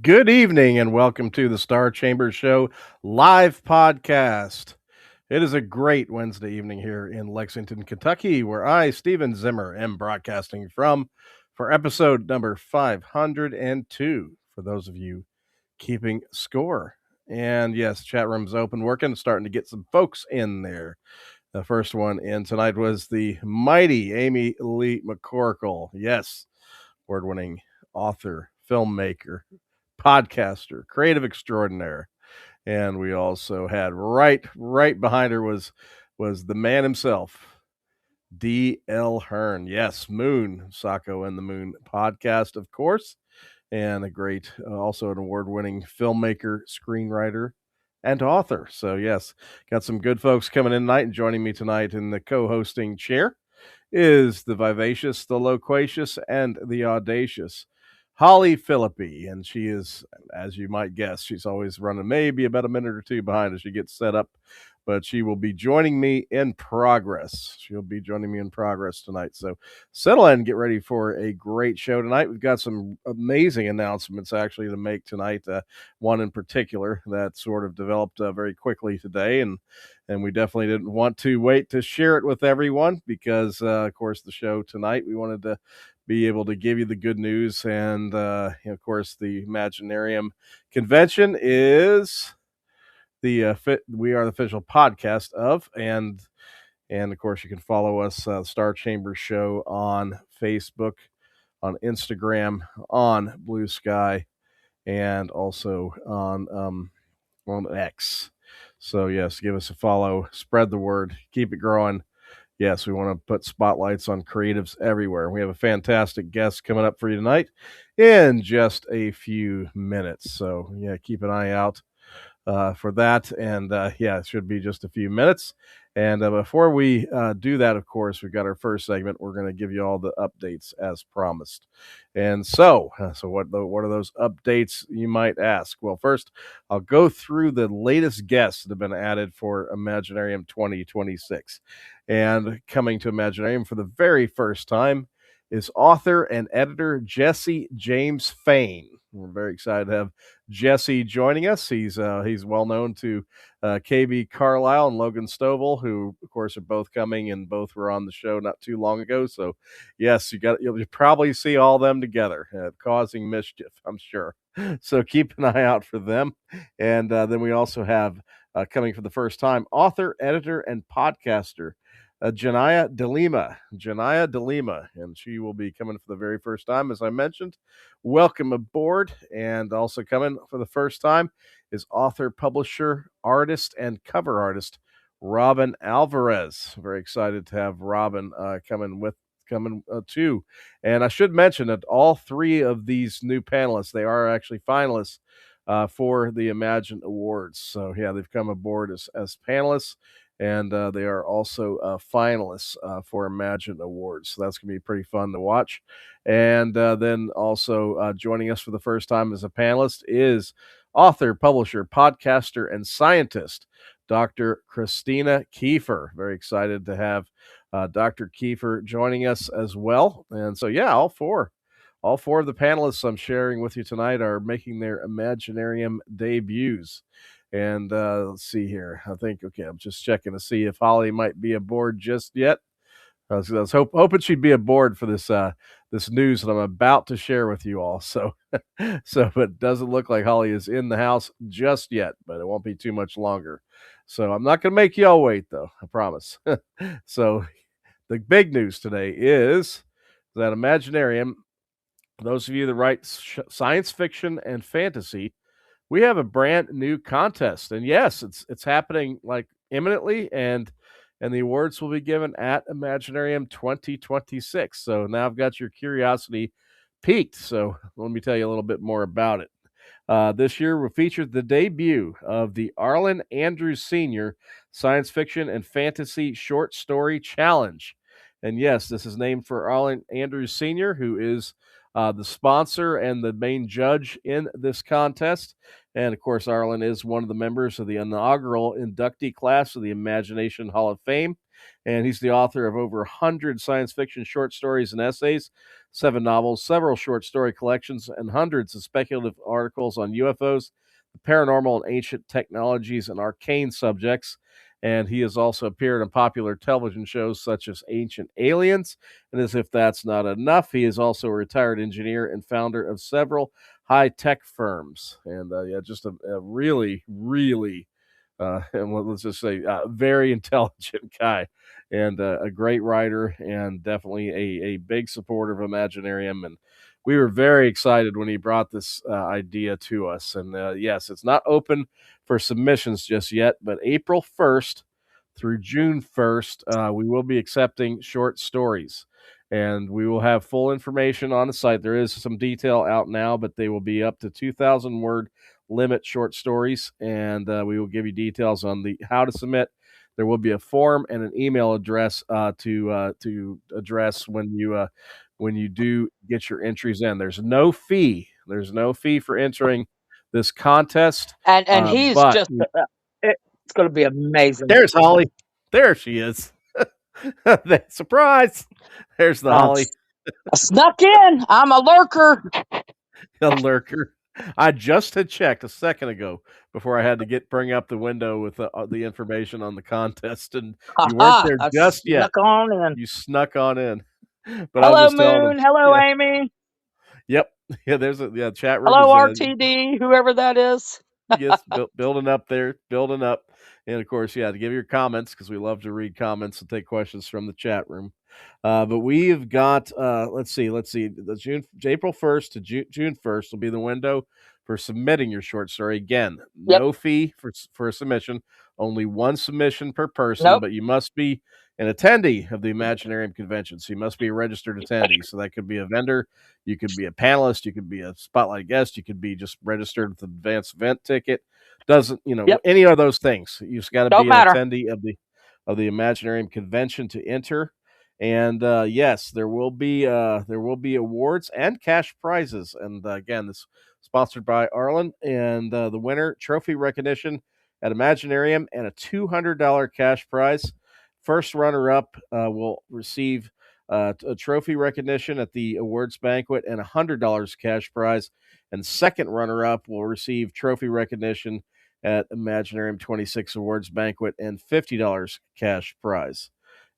Good evening and welcome to the Star Chamber Show live podcast. It is a great Wednesday evening here in Lexington, Kentucky, where I, Stephen Zimmer, am broadcasting from for episode number 502. For those of you keeping score. And yes, chat room's open, working, starting to get some folks in there. The first one in tonight was the mighty Amy Lee McCorkle. Yes, award winning author, filmmaker, podcaster, creative extraordinaire. And we also had right behind her was the man himself, D.L. Hearn. Yes, Moon, Sacco and the Moon podcast, of course, and a great, also an award-winning filmmaker, screenwriter, and author. So yes, got some good folks coming in tonight, and joining me tonight in the co-hosting chair is the vivacious, the loquacious, and the audacious Holly Phillippe. And she is, as you might guess, she's always running maybe about a minute or two behind as she gets set up, but she will be joining me in progress. She'll be joining me in progress tonight. So settle in, get ready for a great show tonight. We've got some amazing announcements actually to make tonight. One in particular that sort of developed very quickly today, and we definitely didn't want to wait to share it with everyone because, of course, the show tonight, we wanted to be able to give you the good news. And, of course, the Imaginarium convention is we are the official podcast of, and of course, you can follow us, Star Chamber Show, on Facebook, on Instagram, on Blue Sky, and also on X. So yes, give us a follow, spread the word, keep it growing. Yes, we want to put spotlights on creatives everywhere. We have a fantastic guest coming up for you tonight in just a few minutes. So yeah, keep an eye out for that. And yeah, it should be just a few minutes. And before we do that, of course, we've got our first segment. We're going to give you all the updates as promised. And so what are those updates, you might ask? Well, first, I'll go through the latest guests that have been added for Imaginarium 2026. And coming to Imaginarium for the very first time is author and editor Jesse James Fain. We're very excited to have Jesse joining us. He's well known to KB Carlisle and Logan Stovall, who of course are both coming, and both were on the show not too long ago. So yes, you'll probably see all them together, causing mischief, I'm sure. So keep an eye out for them. And then we also have coming for the first time, author, editor, and podcaster Janaya DeLima, and she will be coming for the very first time, as I mentioned. Welcome aboard. And also coming for the first time is author, publisher, artist, and cover artist Robin Alvarez. Very excited to have Robin coming too. And I should mention that all three of these new panelists, they are actually finalists for the Imagine Awards. So yeah, they've come aboard as panelists. And they are also finalists for Imagine Awards. So that's going to be pretty fun to watch. And then also joining us for the first time as a panelist is author, publisher, podcaster, and scientist, Dr. Christina Kiefer. Very excited to have Dr. Kiefer joining us as well. And so, yeah, all four of the panelists I'm sharing with you tonight are making their Imaginarium debuts. And let's see here. I think, okay, I'm just checking to see if Holly might be aboard just yet. I was hoping she'd be aboard for this this news that I'm about to share with you all. So, but it doesn't look like Holly is in the house just yet, but it won't be too much longer. So I'm not going to make y'all wait, though. I promise. So the big news today is that Imaginarium, those of you that write science fiction and fantasy, we have a brand new contest. And yes, it's happening like imminently, and the awards will be given at Imaginarium 2026. So now I've got your curiosity piqued. So let me tell you a little bit more about it. This year we featured the debut of the Arlen Andrews Sr. Science Fiction and Fantasy Short Story Challenge. And yes, this is named for Arlen Andrews Sr., who is the sponsor and the main judge in this contest. And of course, Arlen is one of the members of the inaugural inductee class of the Imagination Hall of Fame. and he's the author of over 100 science fiction short stories and essays, 7 novels, several short story collections, and hundreds of speculative articles on UFOs, the paranormal and ancient technologies, and arcane subjects. And he has also appeared on popular television shows such as Ancient Aliens. And as if that's not enough, he is also a retired engineer and founder of several high tech firms. And yeah, just a really, really, and let's just say, very intelligent guy, and a great writer, and definitely a big supporter of Imaginarium. And we were very excited when he brought this idea to us. And yes, it's not open for submissions just yet, but April 1st through June 1st, we will be accepting short stories. And we will have full information on the site. There is some detail out now, but they will be up to 2,000 word limit short stories, and we will give you details on the how to submit. There will be a form and an email address to address when you do get your entries in. There's no fee. There's no fee for entering this contest. And he's But just it's going to be amazing. there's Holly. There she is. Surprise! There's the Holly. I snuck in. I'm a lurker. A lurker. I just had checked a second ago before I had to bring up the window with the information on the contest, and you weren't there I just yet. snuck on in. You snuck on in. But I Hello, was just telling them. Moon. Hello, Yeah. Amy. Yep. Yeah. There's a chat room. Hello, Is RTD. Whoever that is. yes, building up there, building up. And of course, yeah, to give your comments, because we love to read comments and take questions from the chat room. But we've got, let's see, the April 1st to June 1st will be the window for submitting your short story. Again, Yep. no fee for a submission, only one submission per person, Nope. but you must be an attendee of the Imaginarium convention. So you must be a registered attendee. So that could be a vendor, you could be a panelist, you could be a spotlight guest, you could be just registered with an advanced event ticket. Doesn't, Yep. any of those things. You've just got to Don't be an matter. attendee of the Imaginarium convention to enter. And yes, there will be awards and cash prizes. And again, this is sponsored by Arlen, and the winner trophy recognition at Imaginarium and a $200 cash prize. First runner up will receive a trophy recognition at the awards banquet and $100 cash prize. And second runner up will receive trophy recognition at Imaginarium 26 awards banquet and $50 cash prize.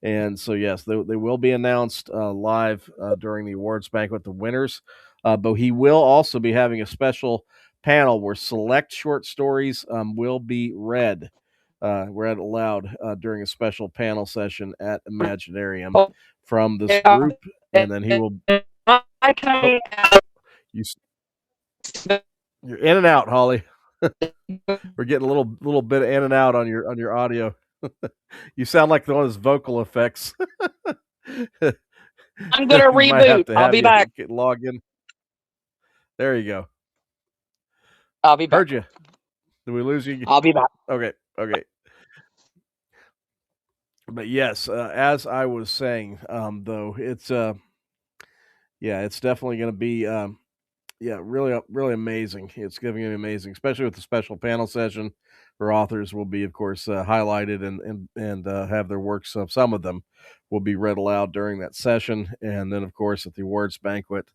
And so, yes, they will be announced live during the awards banquet, the winners. But he will also be having a special panel where select short stories will be read aloud during a special panel session at Imaginarium from this group. And then he will. Oh, you're in and out, Holly. We're getting a little bit in and out on your audio. You sound like one of those vocal effects. I'm going to reboot. I'll be back. Log in. There you go. I'll be back. Heard you. Did we lose you? I'll be back. Okay. But yes, as I was saying, though, it's it's definitely going to be really amazing. It's going to be amazing, especially with the special panel session where authors will be, of course, highlighted and have their works. Some of them will be read aloud during that session, and then, of course, at the awards banquet,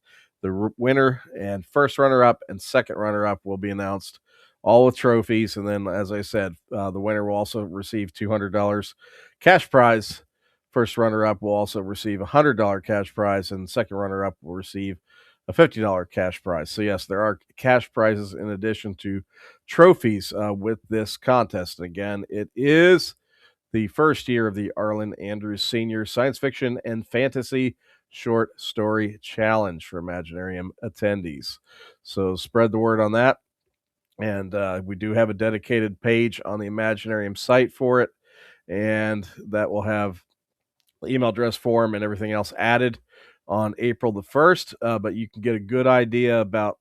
the winner and first runner-up and second runner-up will be announced, all with trophies. And then, as I said, the winner will also receive $200 cash prize. First runner-up will also receive a $100 cash prize, and second runner-up will receive a $50 cash prize. So yes, there are cash prizes in addition to trophies with this contest. And again, it is the first year of the Arlen Andrews Senior Science Fiction and Fantasy Short Story Challenge for Imaginarium attendees. So spread the word on that. And we do have a dedicated page on the Imaginarium site for it, and that will have the email address form and everything else added on April the 1st, but you can get a good idea about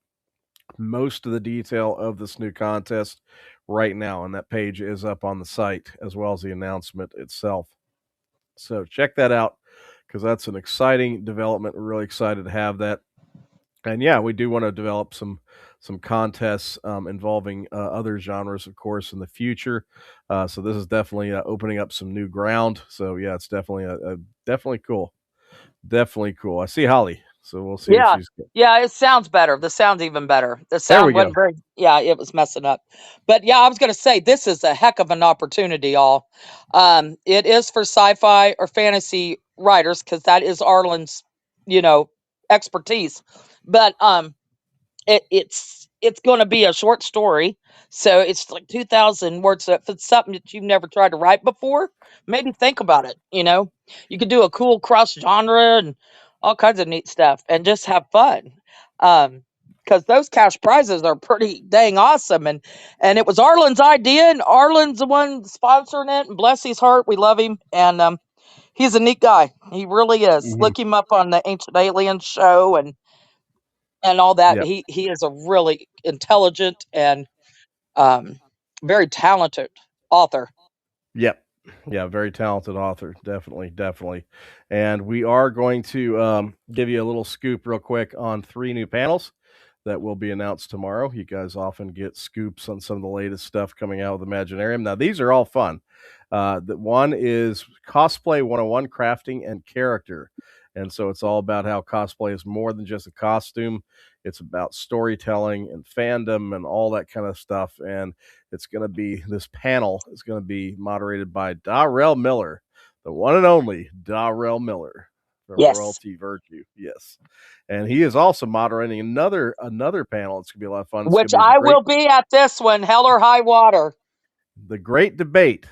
most of the detail of this new contest right now, and that page is up on the site as well as the announcement itself. So check that out, because that's an exciting development. We're really excited to have that. And yeah, we do want to develop some some contests involving other genres, of course, in the future. So this is definitely opening up some new ground. So yeah, it's definitely definitely cool. Definitely cool. I see Holly, so we'll see if Yeah. she's good. Yeah, it sounds better. The sound's even better. The There we sound go. wasn't very, yeah, it was messing up. But yeah, I was going to say, this is a heck of an opportunity, y'all. It is for sci-fi or fantasy writers because that is Arlen's, you know, expertise. But it's going to be a short story, so it's like 2,000 words. So if it's something that you've never tried to write before, maybe think about it. You could do a cool cross genre and all kinds of neat stuff, and just have fun. Because those cash prizes are pretty dang awesome, and it was Arlen's idea, and Arlen's the one sponsoring it. And bless his heart, we love him, and he's a neat guy. He really is. Hmm. Look him up on the Ancient Aliens show, and all that. Yep. He is a really intelligent and um, very talented author. Yep. Yeah, very talented author. Definitely, definitely. And we are going to give you a little scoop real quick on 3 new panels that will be announced tomorrow. You guys often get scoops on some of the latest stuff coming out with Imaginarium. Now, these are all fun. The one is Cosplay 101 Crafting and Character. And so it's all about how cosplay is more than just a costume. It's about storytelling and fandom and all that kind of stuff. And it's going to be, this panel is going to be moderated by Darrell Miller, the one and only Darrell Miller from Yes, Royalty Virtue. Yes. And he is also moderating another panel. It's going to be a lot of fun. It's going which to be I will be at this one, hell or high water. the great debate,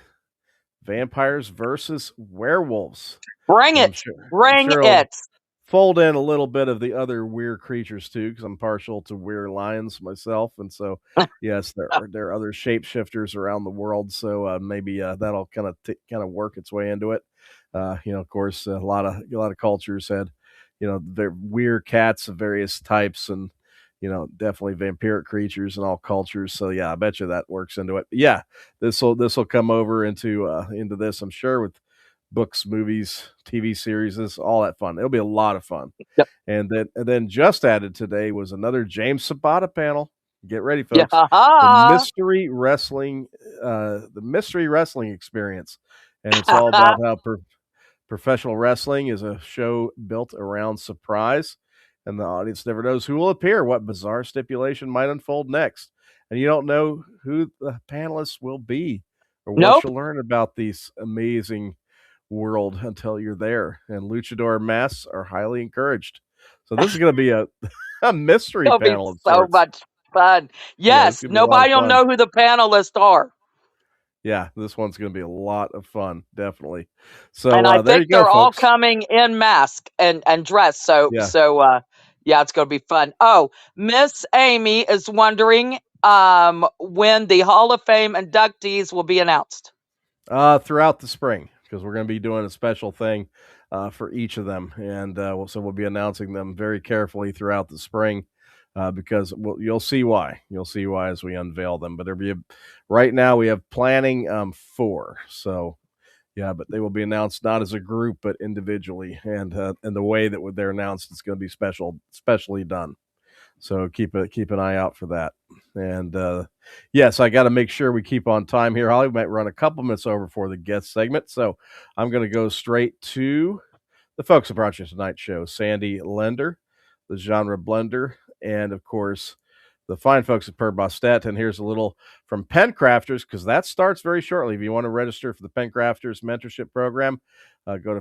vampires versus werewolves. Bring And I'm it. sure I'm Bring sure it'll it. fold in a little bit of the other weird creatures too, because I'm partial to weird lions myself, and so yes, there are other shapeshifters around the world. So maybe that'll kind of work its way into it. Of course, a lot of cultures had their weird cats of various types, and definitely vampiric creatures in all cultures. So yeah, I bet you that works into it. But yeah, this will come over into this, I'm sure, with books, movies, TV series, all that fun. It'll be a lot of fun. Yep. And then just added today was another James Sabata panel. Get ready, Yeah. folks. The mystery wrestling experience, and it's all about how professional wrestling is a show built around surprise, and the audience never knows who will appear, what bizarre stipulation might unfold next, and you don't know who the panelists will be or what Nope. you'll learn about these amazing world until you're there. And luchador masks are highly encouraged. So this is going to be a mystery It'll be panel of so sorts. much fun. Yeah, it's Yes, going to be a lot of nobody will fun. know who the panelists are. Yeah, this one's going to be a lot of fun, definitely. And So I there think you go, they're all folks. coming in mask and dress. So Yeah. so yeah, it's gonna be fun. Oh, Miss Amy is wondering when the Hall of Fame inductees will be announced. Throughout the spring, because we're going to be doing a special thing for each of them, and we'll be announcing them very carefully throughout the spring, because you'll see why. You'll see why as we unveil them. But right now we have planning 4, so yeah, but they will be announced not as a group but individually, and the way that they're announced, it's going to be specially done. So keep an eye out for that. And yes, I got to make sure we keep on time here. Holly, we might run a couple minutes over for the guest segment, so I'm going to go straight to the folks at Project Tonight Show: Sandy Lender, the Genre Blender, and of course the fine folks at Per Bostet. And here's a little from Pen Crafters, because that starts very shortly. If you want to register for the Pen Crafters mentorship program, go to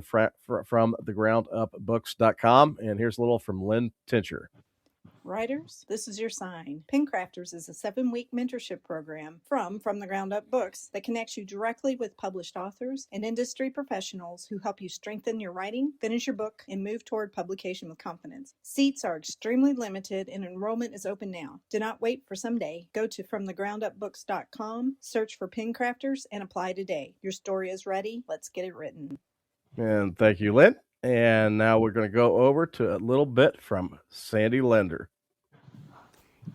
from thegroundupbooks.com. And here's a little from Lynn Tincher. Writers, this is your sign. Pen Crafters is a 7-week mentorship program from the Ground Up Books that connects you directly with published authors and industry professionals who help you strengthen your writing, finish your book, and move toward publication with confidence. Seats are extremely limited and enrollment is open now. Do not wait for someday. Go to fromthegroundupbooks.com, search for Pen Crafters, and apply today. Your story is ready. Let's get it written. And thank you, Lynn. And now we're going to go over to a little bit from Sandy Lender.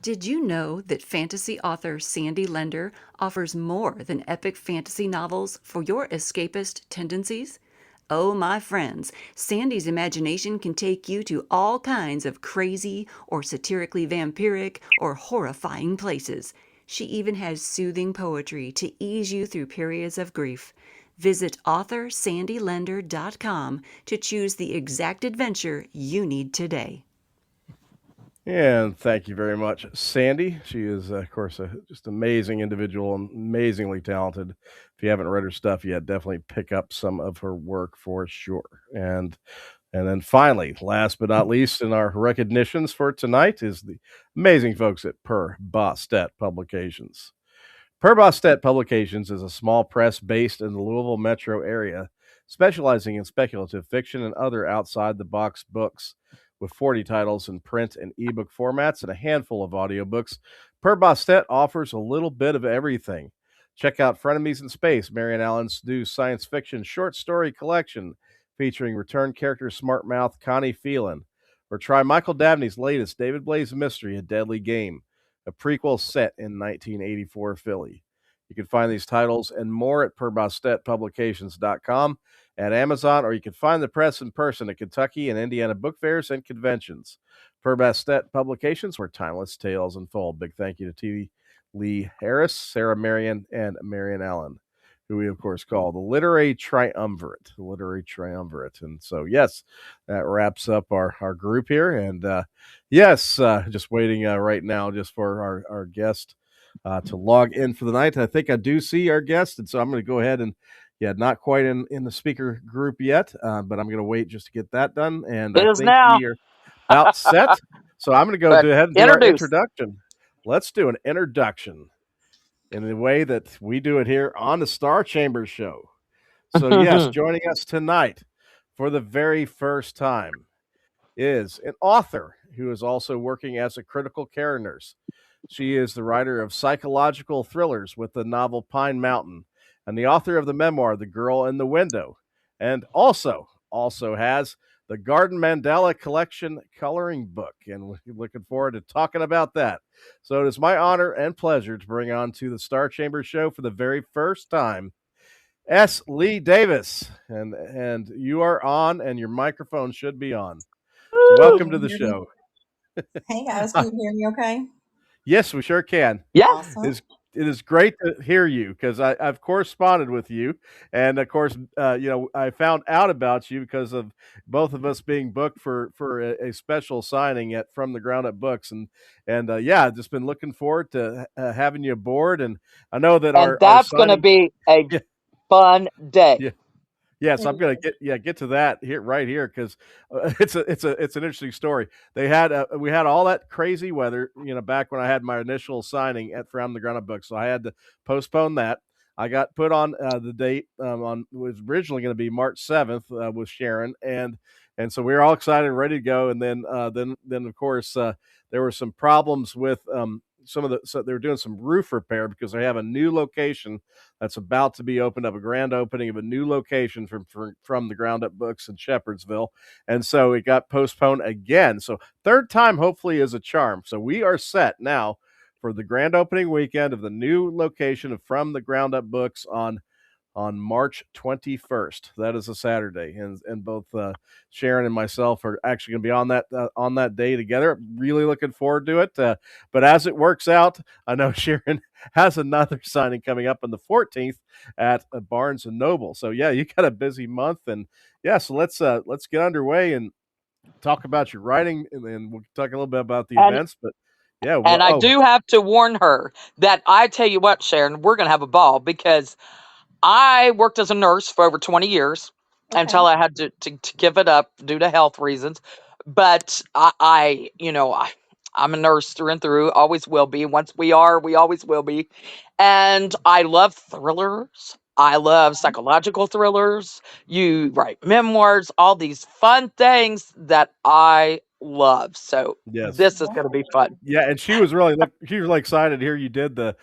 Did you know that fantasy author Sandy Lender offers more than epic fantasy novels for your escapist tendencies? Oh, my friends, Sandy's imagination can take you to all kinds of crazy or satirically vampiric or horrifying places. She even has soothing poetry to ease you through periods of grief. Visit author.sandylender.com to choose the exact adventure you need today. And thank you very much, Sandy. She is, of course, a just amazing individual and amazingly talented. If you haven't read her stuff yet, definitely pick up some of her work for sure. And then finally, last but not least, in our recognitions for tonight is the amazing folks at Per Bostet Publications. Per Bostet Publications is a small press based in the Louisville metro area, specializing in speculative fiction and other outside the box books. With 40 titles in print and ebook formats and a handful of audiobooks, Per Bostet offers a little bit of everything. Check out Frenemies in Space, Marian Allen's new science fiction short story collection featuring return character Smartmouth Connie Phelan. Or try Michael Dabney's latest David Blaze mystery, A Deadly Game, a prequel set in 1984 Philly. You can find these titles and more at perbostetpublications.com, at Amazon, or you can find the press in person at Kentucky and Indiana book fairs and conventions. Per Bostet Publications, where timeless tales unfold. Big thank you to T. Lee Harris, Sarah Marion, and Marian Allen, who we, of course, call the Literary Triumvirate. The Literary Triumvirate. And so, yes, that wraps up our group here. And yes, just waiting right now just for our guest to log in for the night. I think I do see our guest. And so I'm going to go ahead and, not quite in the speaker group yet, but I'm going to wait just to get that done. And It I is think now. we are about set. So I'm going to go But ahead and do our introduce. introduction. Let's do an introduction in the way that we do it here on the Star Chambers Show. So, yes, joining us tonight for the very first time is an author who is also working as a critical care nurse. She is the writer of psychological thrillers with the novel Pine Mountain and the author of the memoir The Girl in the Window, and also has the Garden Mandala Collection coloring book. And we're looking forward to talking about that. So it is my honor and pleasure to bring on to the Star Chamber Show for the very first time S. Lee Davis. And you are on, and your microphone should be on. So welcome to the show. Hey guys, can you hear me okay? Yes, we sure can. Yeah. Awesome. It is great to hear you because I've corresponded with you, and of course, I found out about you because of both of us being booked for a special signing at From the Ground Up Books, and I've just been looking forward to having you aboard, and I know that And our that's going to signing, be a yeah, fun day. yeah. Yes, I'm gonna get to that here right here because it's an interesting story. We had all that crazy weather, back when I had my initial signing at From the Ground Up Book, so I had to postpone that. I got put on the date on was originally going to be March 7th with Sharon, and so we were all excited and ready to go, and then of course there were some problems with so they were doing some roof repair because they have a new location that's about to be opened up, a grand opening of a new location from the Ground Up Books in Shepherdsville, and so it got postponed again. So third time hopefully is a charm. So we are set now for the grand opening weekend of the new location of From the Ground Up Books on March 21st. That is a Saturday, and both Sharon and myself are actually going to be on that day together. Really looking forward to it. But as it works out, I know Sharon has another signing coming up on the 14th at Barnes and Noble. So yeah, you got a busy month, and so let's get underway and talk about your writing, and then we'll talk a little bit about the And events. But yeah, and I do have to warn her that I tell you what, Sharon, we're going to have a ball because I worked as a nurse for over 20 years Okay. until I had to give it up due to health reasons. But I'm a nurse through and through, always will be. Once we are, we always will be. And I love thrillers. I love psychological thrillers. You write memoirs, all these fun things that I love. So yes. this is going to be fun. Yeah, and she was really excited to hear you did the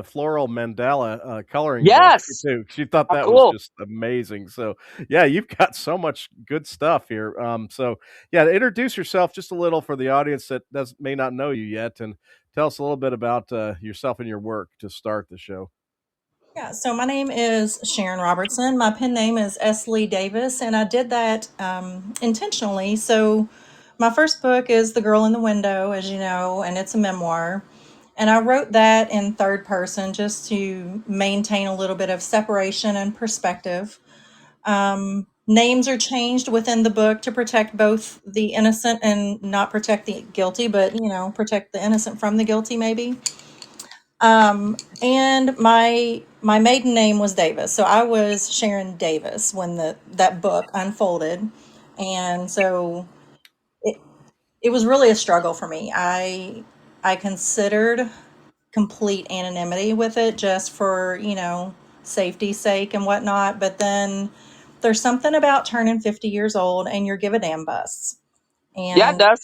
floral mandala coloring book Yes. too. She thought How that was cool. just amazing. So yeah, you've got so much good stuff here. So yeah, introduce yourself just a little for the audience that may not know you yet, and tell us a little bit about yourself and your work to start the show. Yeah, so my name is Sharon Robertson. My pen name is S. Lee Davis, and I did that intentionally. So my first book is The Girl in the Window, as you know, and it's a memoir. And I wrote that in third person just to maintain a little bit of separation and perspective. Names are changed within the book to protect both the innocent and not protect the guilty, but protect the innocent from the guilty, maybe. And my maiden name was Davis, so I was Sharon Davis when that book unfolded, and so it it was really a struggle for me. I considered complete anonymity with it just for safety's sake and whatnot, but then there's something about turning 50 years old and your give a damn busts, Yeah, it and does.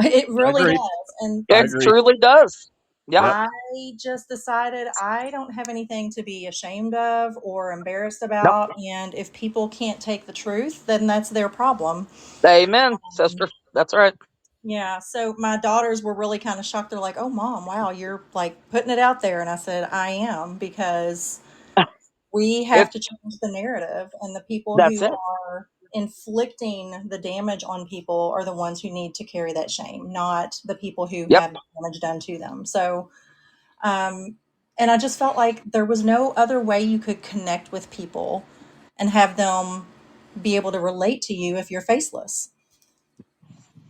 it I really agree. does. And I It agree. truly does. Yeah. Yep. I just decided I don't have anything to be ashamed of or embarrassed Yep. about. And if people can't take the truth, then that's their problem. Amen, sister. That's right. Yeah. So my daughters were really kind of shocked. They're like, oh, mom, wow, you're like putting it out there. And I said, I am, because we have It. to change the narrative. And the people That's who it. are inflicting the damage on people are the ones who need to carry that shame, not the people who Yep. have damage done to them. So, Um, and I just felt like there was no other way you could connect with people and have them be able to relate to you if you're faceless.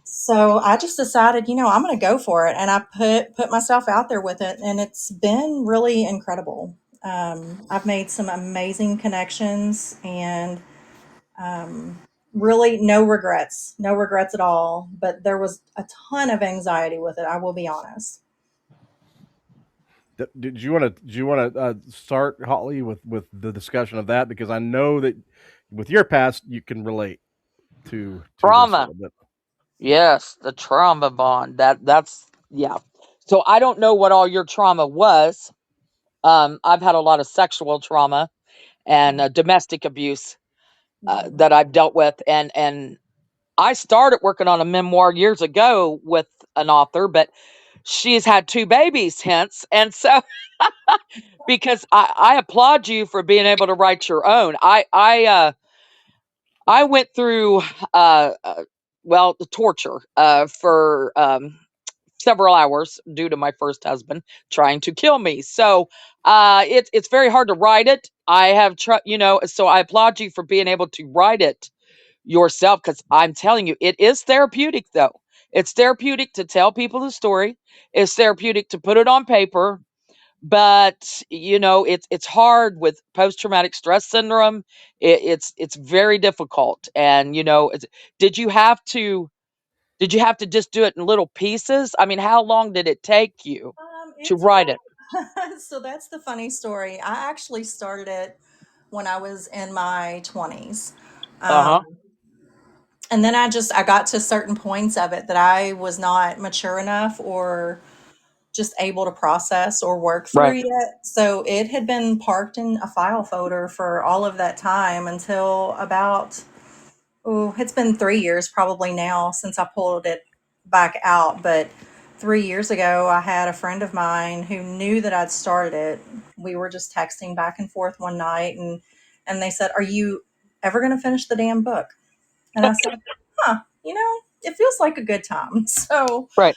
So I just decided, I'm going to go for it, and I put myself out there with it, and it's been really incredible. I've made some amazing connections, and really no regrets at all. But there was a ton of anxiety with it. I will be honest. Did you want to start, Holly, with the discussion of that, because I know that with your past you can relate to this a Trauma. little bit. Yes, the trauma bond. That's yeah. So I don't know what all your trauma was. I've had a lot of sexual trauma and domestic abuse Mhm. that I've dealt with, and I started working on a memoir years ago with an author, but she's had two babies hence, and so because I applaud you for being able to write your own. I went through well, the torture for several hours due to my first husband trying to kill me. So it's very hard to write it. I have so I applaud you for being able to write it yourself, because I'm telling you, it is therapeutic though. It's therapeutic to tell people the story. It's therapeutic to put it on paper, but it's hard with post traumatic stress syndrome. It's very difficult, and did you have to did you have to just do it in little pieces? I mean, how long did it take you to It write it? took, so that's the funny story. I actually started it when I was in my 20s. Um, Uh-huh. and then I got to certain points of it that I was not mature enough or just able to process or work through Right. yet. So it had been parked in a file folder for all of that time until about, oh, it's been 3 years probably now since I pulled it back out. But 3 years ago, I had a friend of mine who knew that I'd started it. We were just texting back and forth one night, and they said, "Are you ever going to finish the damn book?" And I said, "Huh, it feels like a good time." So Right.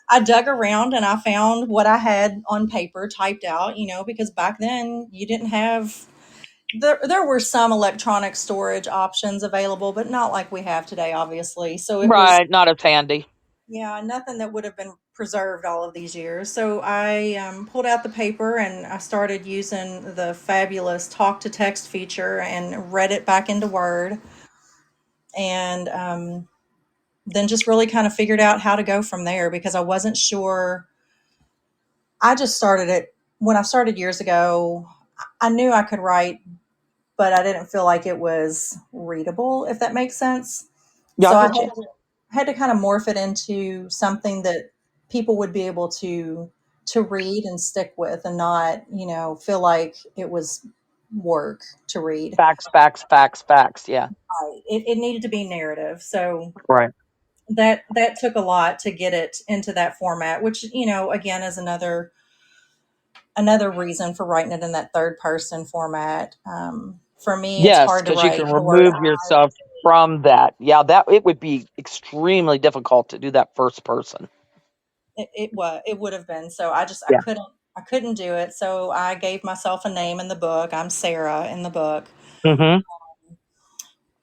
I dug around and I found what I had on paper typed out, because back then you didn't have there were some electronic storage options available, but not like we have today, obviously. So it was, Right. Not as handy. yeah, nothing that would have been preserved all of these years. So I pulled out the paper and I started using the fabulous talk to text feature and read it back into Word, and then just really kind of figured out how to go from there, because I wasn't sure. I just started it when I started years ago. I knew I could write, but I didn't feel like it was readable, if that makes sense. Yeah, I So I get you. had to kind of morph it into something that people would be able to read and stick with, and not, feel like it was work to read. Facts, facts, facts, facts. Yeah. It needed to be narrative. So Right. that took a lot to get it into that format, which, again, is another another reason for writing it in that third person format. For me, it's Yes, hard to because you write can the word remove yourself from that. Yeah, that it would be extremely difficult to do that first person. it would have been. So Yeah. I couldn't do it. So I gave myself a name in the book. I'm Sarah in the book. Mm-hmm.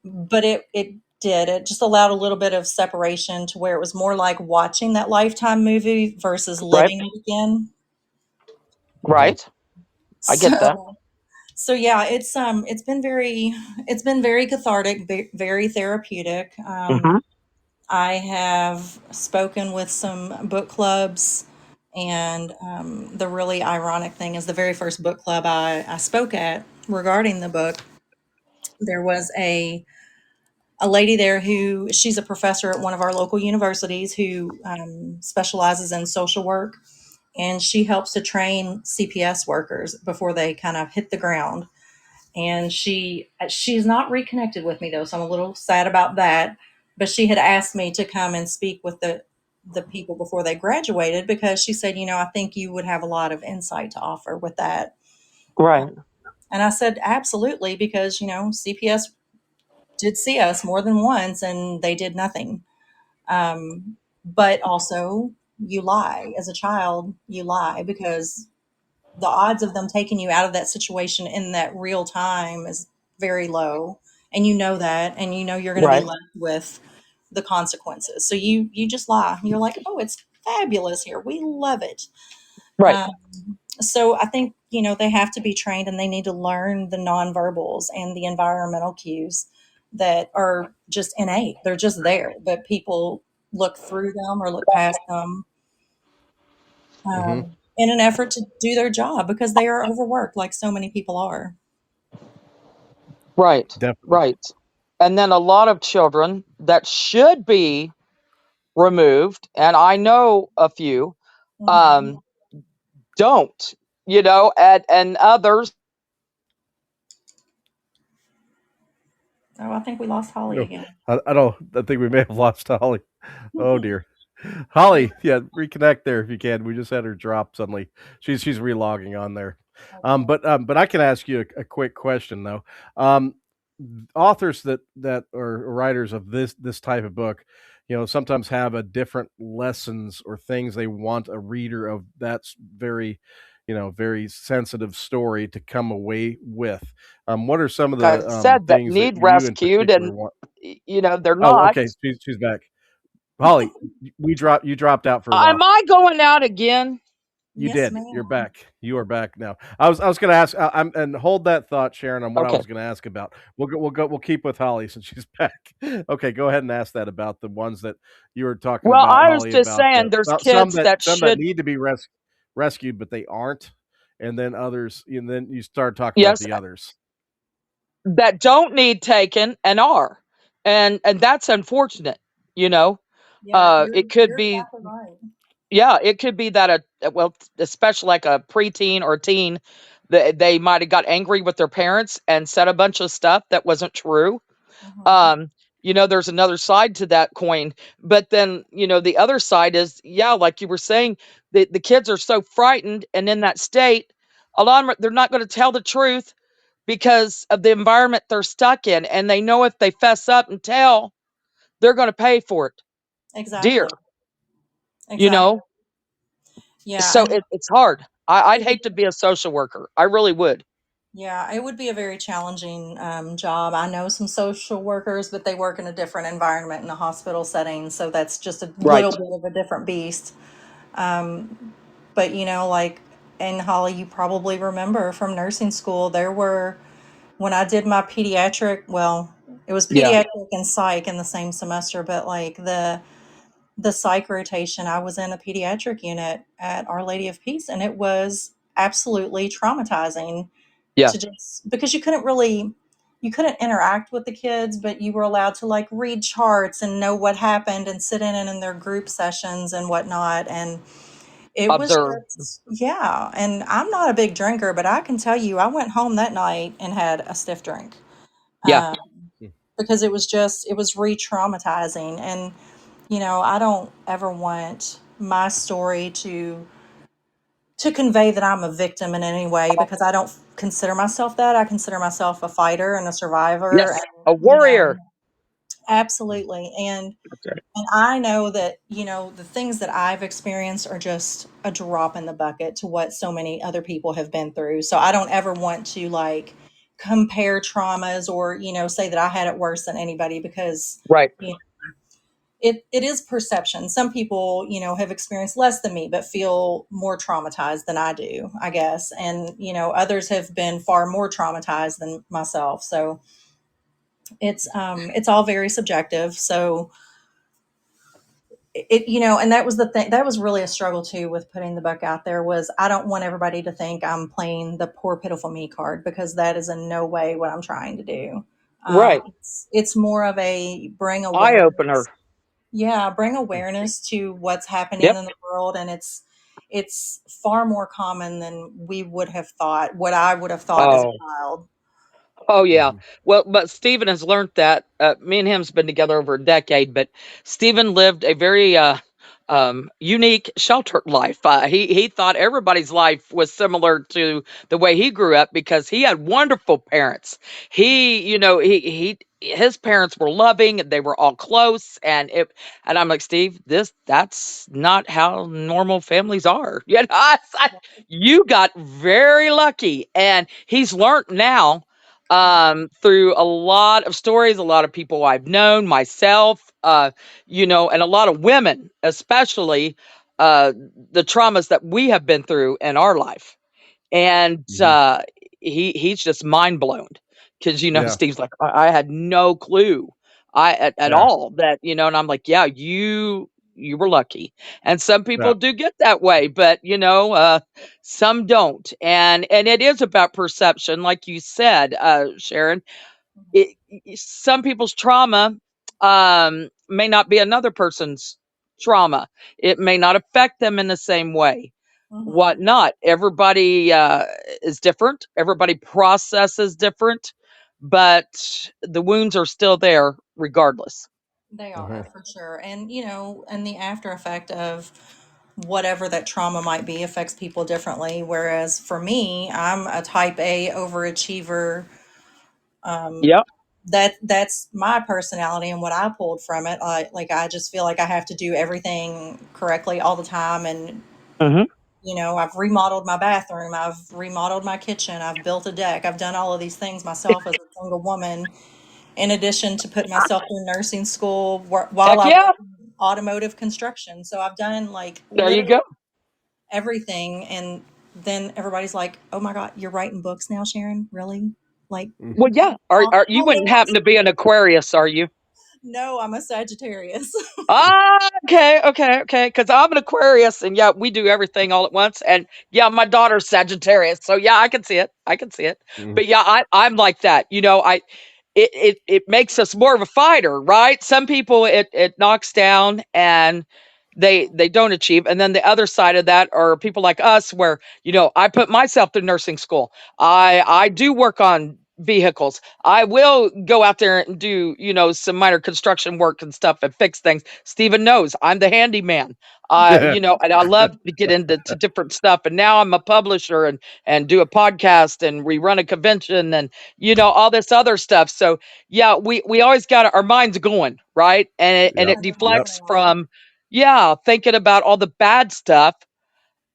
But it did. It just allowed a little bit of separation to where it was more like watching that Lifetime movie versus Right. living it again. Mhm. Right. I get that. So so yeah, it's been very cathartic, very therapeutic. Mm-hmm. I have spoken with some book clubs, and the really ironic thing is the very first book club I spoke at regarding the book, there was a lady there who she's a professor at one of our local universities who specializes in social work, and she helps to train CPS workers before they kind of hit the ground. And she's not reconnected with me though, so I'm a little sad about that. But she had asked me to come and speak with the people before they graduated because she said, I think you would have a lot of insight to offer with that. Right. And I said, absolutely, because CPS did see us more than once and they did nothing. But also, you lie as a child. You lie because the odds of them taking you out of that situation in that real time is very low, and that, and you're going to be Right. left with the consequences. So you just lie. You're like, oh, it's fabulous here, we love it. Right. um, so I think they have to be trained, and they need to learn the nonverbals and the environmental cues that are just innate. They're just there, but people look through them or look past them, Mhm. in an effort to do their job because they are overworked, like so many people are. Right. Definitely. Right. And then a lot of children that should be removed, and I know a few, Hmm. um, don't, and others. Oh, I think we lost Holly No, again. I don't. I think we may have lost Holly. Oh dear. Holly, yeah, reconnect there if you can. We just had her drop suddenly. She's relogging on there. Okay. But I can ask you a quick question though. Um, Authors that are writers of this type of book, sometimes have a different lessons or things they want a reader of that's very, very sensitive story to come away with. What are some of I the said, that things that need you in rescued, particular and want? they're Oh, not. okay, she's back. Holly, you dropped out for a Am while. I going out again? You Yes, did. You're ma'am. back. You are back now. I was going to ask. I'm and hold that thought, Sharon, on what I Okay. was going to ask about. We'll keep with Holly since she's back. Okay, go ahead and ask that about the ones that you were talking Well, about, I was Holly. just About saying there's some kids that that should, need to be rescued, but they aren't, and then others. And then you start talking about yes, the others. that don't need taken and are. And that's unfortunate, you know. Yeah, It could you're be, exactly right. yeah, it could be that well, especially like a preteen or teen, they might have got angry with their parents and said a bunch of stuff that wasn't true. Hmm. um there's another side to that coin. But then, the other side is, yeah, like you were saying, the kids are so frightened and in that state, a lot of them, they're not going to tell the truth because of the environment they're stuck in, and they know if they fess up and tell, they're going to pay for it dear, Exactly. you Exactly. know Yeah, so and it's hard. I'd it would hate to be a social worker, I really would. yeah, it would be a very challenging job. I know some social workers, but they work in a different environment in a hospital setting, so that's just a little Right. bit of a different beast. But like, and Holly, you probably remember from nursing school, there were when I did my pediatric, well, it was Yeah. pediatric and psych in the same semester, but like the psych rotation, I was in a pediatric unit at Our Lady of Peace, and it was absolutely traumatizing Yeah. to just because you couldn't interact with the kids, but you were allowed to like read charts and know what happened and sit in their group sessions and whatnot. And it was Observe. just, yeah. And I'm not a big drinker, but I can tell you, I went home that night and had a stiff drink, Yeah. um, because it was re traumatizing. And, I don't ever want my story to convey that I'm a victim in any way, because I don't consider myself that. I consider myself a fighter and a survivor, Yes, a and warrior. absolutely. And I know that, the things that I've experienced are just a drop in the bucket to what so many other people have been through. So I don't ever want to like compare traumas or, say that I had it worse than anybody, because Right. you know, it is perception. Some people, have experienced less than me, but feel more traumatized than I do, I guess. And, others have been far more traumatized than myself. So it's all very subjective. So and that was the thing, that was really a struggle too with putting the book out there, was I don't want everybody to think I'm playing the poor pitiful me card, because that is in no way what I'm trying to do. Right. It's more of a bring Eye opener. awareness. Yeah, bring awareness to what's happening Yep. in the world, and it's far more common than we would have thought, what I would have thought as a Oh. child. Oh yeah. Mhm. Well, but Stephen has learned that. Me and him's been together over a decade, but Stephen lived a very unique, sheltered life. He thought everybody's life was similar to the way he grew up because he had wonderful parents. His parents were loving. They were all close, and I'm like, Steve, that's not how normal families are. You got very lucky, and he's learned now through a lot of stories, a lot of people I've known, myself, and a lot of women, especially uh, the traumas that we have been through in our life. And Mhm. he's just mind blown because Yeah. Steve's like, I had no clue at Yeah. all that and I'm like, yeah, you were lucky. And some Yeah. people do get that way, but some don't. And it is about perception, like you said, Sharon. Some people's trauma may not be another person's trauma. It may not affect them in the same way. Hmm. Whatnot. Everybody is different. Everybody processes different, but the wounds are still there regardless. They Mhm. are, for sure. And, and the after effect of whatever that trauma might be affects people differently. Whereas for me, I'm a type A overachiever. Yep. That's my personality and what I pulled from it. Like I just feel like I have to do everything correctly all the time. And, Hmm. I've remodeled my bathroom, I've remodeled my kitchen, I've built a deck, I've done all of these things myself as a single woman, in addition to putting myself through nursing school while Heck I yeah. work in automotive construction. So I've done like There you literally go. everything. And then everybody's like, "Oh my God, you're writing books now, Sharon? Really? Like, Mhm. Well, yeah. Are you only wouldn't happen once?" to be an Aquarius, are you? No, I'm a Sagittarius. Okay. Because I'm an Aquarius, and yeah, we do everything all at once. And yeah, my daughter's Sagittarius, so yeah, I can see it. I can see it. Mhm. But yeah, I'm like that. It makes us more of a fighter, right? Some people it knocks down and they don't achieve, and then the other side of that are people like us, where I put myself through nursing school. I do work on vehicles. I will go out there and do some minor construction work and stuff and fix things. Steven knows I'm the handyman. And I love to get into different stuff. And now I'm a publisher and do a podcast and we run a convention and all this other stuff. So yeah, we always got our minds going, right? And Yep. it And they are, Yep. deflects they are. from thinking about all the bad stuff.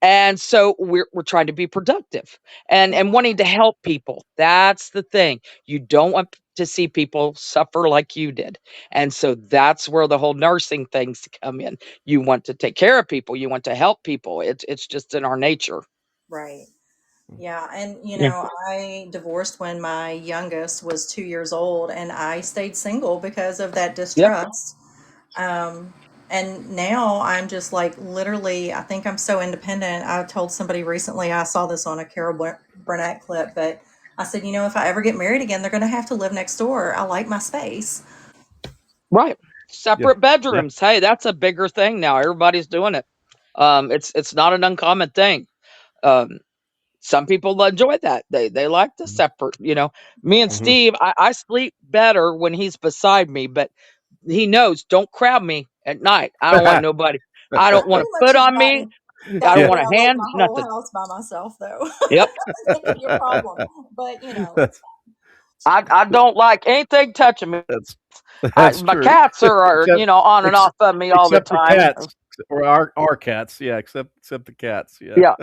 And so we're trying to be productive and wanting to help people. That's the thing. You don't want to see people suffer like you did. And so that's where the whole nursing things come in. You want to take care of people, you want to help people. It's just in our nature. Right. Yeah. And, Yeah. I divorced when my youngest was 2 years old, and I stayed single because of that Yep. distrust. Um, and now I'm just like, literally, I think I'm so independent. I told somebody recently, I saw this on a Burnett clip, but I said, if I ever get married again, they're going to have to live next door. I like my space. Right. Yeah. Separate Yeah. bedrooms. Hey, that's a bigger thing now. Everybody's doing it. It's not an uncommon thing. Um, some people enjoy that. They like the separate. Me and Mhm. Steve, I sleep better when he's beside me, but he knows don't crowd me at night. I don't want nobody. I I'm don't want pretty to much put his on me. body. I Got to don't Yeah. want a renovate hand, my whole nothing. house by myself, though. Yep. That could be a problem. But, That's it's I don't like anything touching me. that's that's My true. cats are, Except on and ex- off of me all the except the time. cats or our cats. Yeah, except the cats. Yeah. Yeah,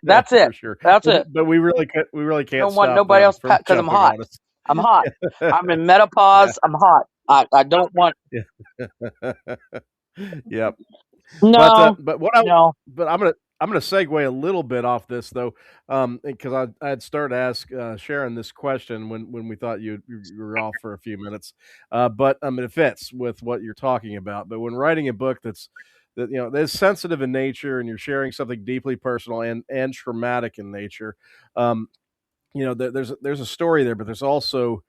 that's it. For sure. That's it. But we really I can't don't want stop nobody them else from because I'm jumping hot. on us. I'm hot. I'm in Yeah. menopause. I'm hot. I don't want. Yeah. Yep. No, But no. I'm gonna segue a little bit off this though, because I had started to ask Sharon this question when we thought you were off for a few minutes, but it fits with what you're talking about. But when writing a book that's sensitive in nature and you're sharing something deeply personal and traumatic in nature, um, there's a story there, but there's also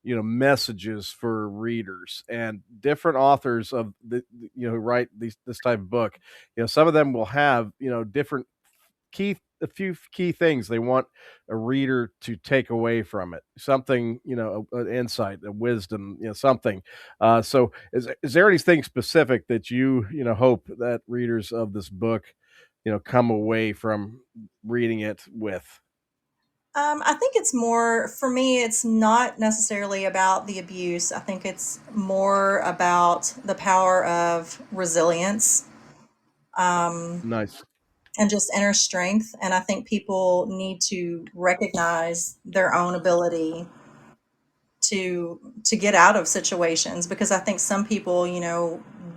messages for readers and different authors of who write this type of book. Some of them will have different a few key things they want a reader to take away from it, something, an insight, a wisdom, something. So is there anything specific that hope that readers of this book come away from reading it with? I think it's more, for me, it's not necessarily about the abuse. I think it's more about the power of resilience, Nice. and just inner strength. And I think people need to recognize their own ability to get out of situations, because I think some people,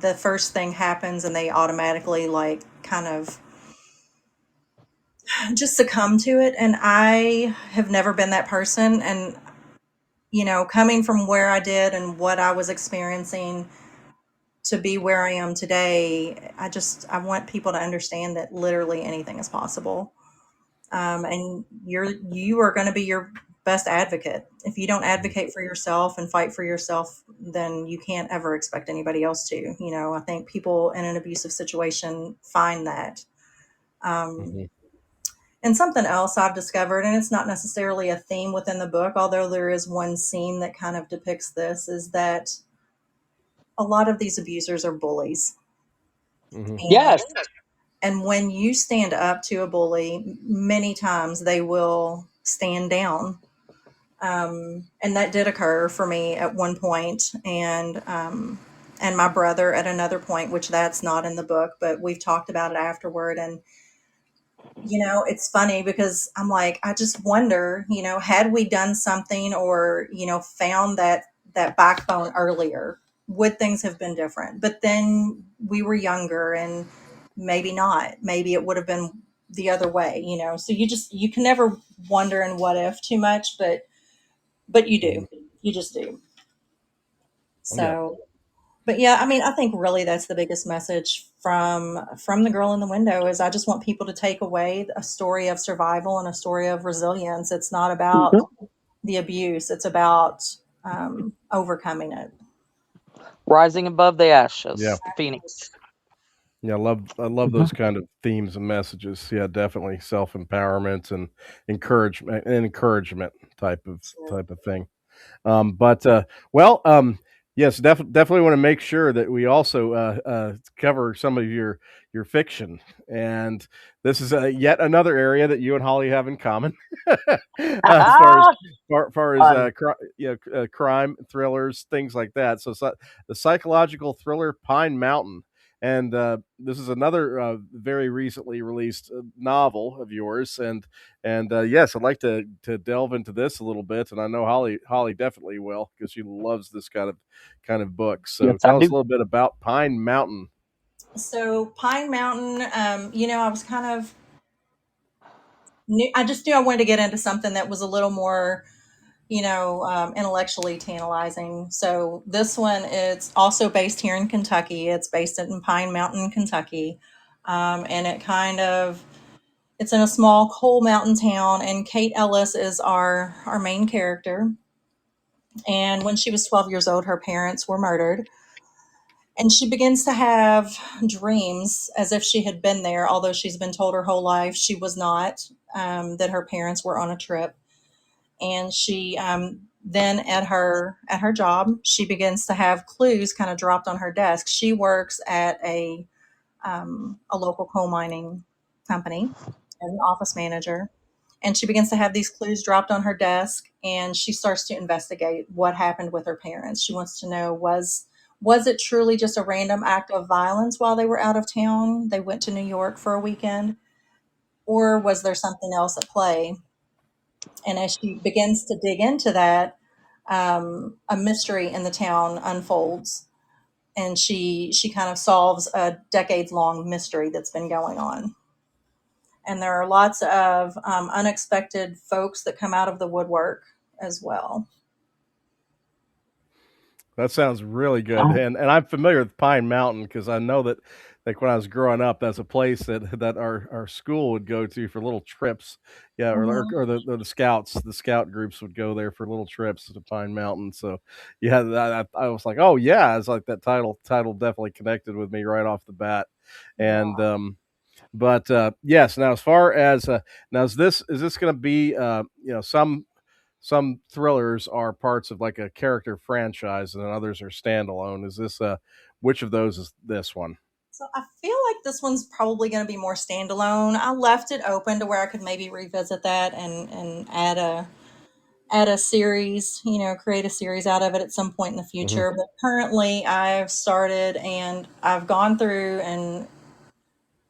the first thing happens and they automatically like kind of just succumb to it. And I have never been that person. And coming from where I did and what I was experiencing to be where I am today, I want people to understand that literally anything is possible. And you are going to be your best advocate. If you don't advocate for yourself and fight for yourself, then you can't ever expect anybody else to. I think people in an abusive situation find that. Um, Mhm. and something else I've discovered, and it's not necessarily a theme within the book, although there is one scene that kind of depicts this, is that a lot of these abusers are bullies. Mhm. And Yes. and when you stand up to a bully, many times they will stand down. And that did occur for me at one point, and my brother at another point, which that's not in the book, but we've talked about it afterward. And it's funny because I'm like, I just wonder, had we done something, or found that backbone earlier, would things have been different? But then we were younger, and maybe not. Maybe it would have been the other way. So you can never wonder and what if too much, but you Mhm. do. You just do. Yeah. So, but yeah, I mean, I think really that's the biggest message from the girl in the window, is I just want people to take away a story of survival and a story of resilience. It's not about Mhm. the abuse; it's about overcoming it. Rising above the Yeah. ashes, the phoenix. Yeah, I love Mhm. those kind of themes and messages. Yeah, definitely self-empowerment and encouragement Sure. type of thing. But well, yes, definitely want to make sure that we also cover some of your fiction, and this is yet another area that you and Holly have in common, as far as Fun. crime thrillers, things like that. So the psychological thriller Pine Mountain. And this is another very recently released novel of yours, and yes, I'd like to delve into this a little bit, and I know Holly definitely will because she loves this kind of book. So Yes, I tell us a do. little bit about Pine Mountain. So Pine Mountain, I was kind of I just knew I wanted to get into something that was a little more intellectually tantalizing. So this one, it's also based here in Kentucky. It's based in Pine Mountain, Kentucky. And it's in a small coal mountain town, and Kate Ellis is our main character. And when she was 12 years old, her parents were murdered. And she begins to have dreams as if she had been there, although she's been told her whole life she was not, that her parents were on a trip. And she then at her job, she begins to have clues kind of dropped on her desk. She works at a local coal mining company as an office manager. And she begins to have these clues dropped on her desk, and she starts to investigate what happened with her parents. She wants to know, was it truly just a random act of violence while they were out of town? They went to New York for a weekend, or was there something else at play? And as she begins to dig into that, a mystery in the town unfolds, and she kind of solves a decades long mystery that's been going on. And there are lots of unexpected folks that come out of the woodwork as well. That sounds really good, Oh, and I'm familiar with Pine Mountain because I know that, like when I was growing up, that's a place that our school would go to for little trips. Yeah, Mm-hmm. or the scouts, the scout groups would go there for little trips to Pine Mountain. So yeah, I was like, oh yeah, it's like that title definitely connected with me right off the bat, and Yeah. but yes. Now, as far as now, is this going to be some thrillers are parts of like a character franchise and then others are standalone. Is this which of those is this one? So I feel like this one's probably going to be more standalone. I left it open to where I could maybe revisit that and add a series, create a series out of it at some point in the Hmm. future. But currently, I've started and I've gone through and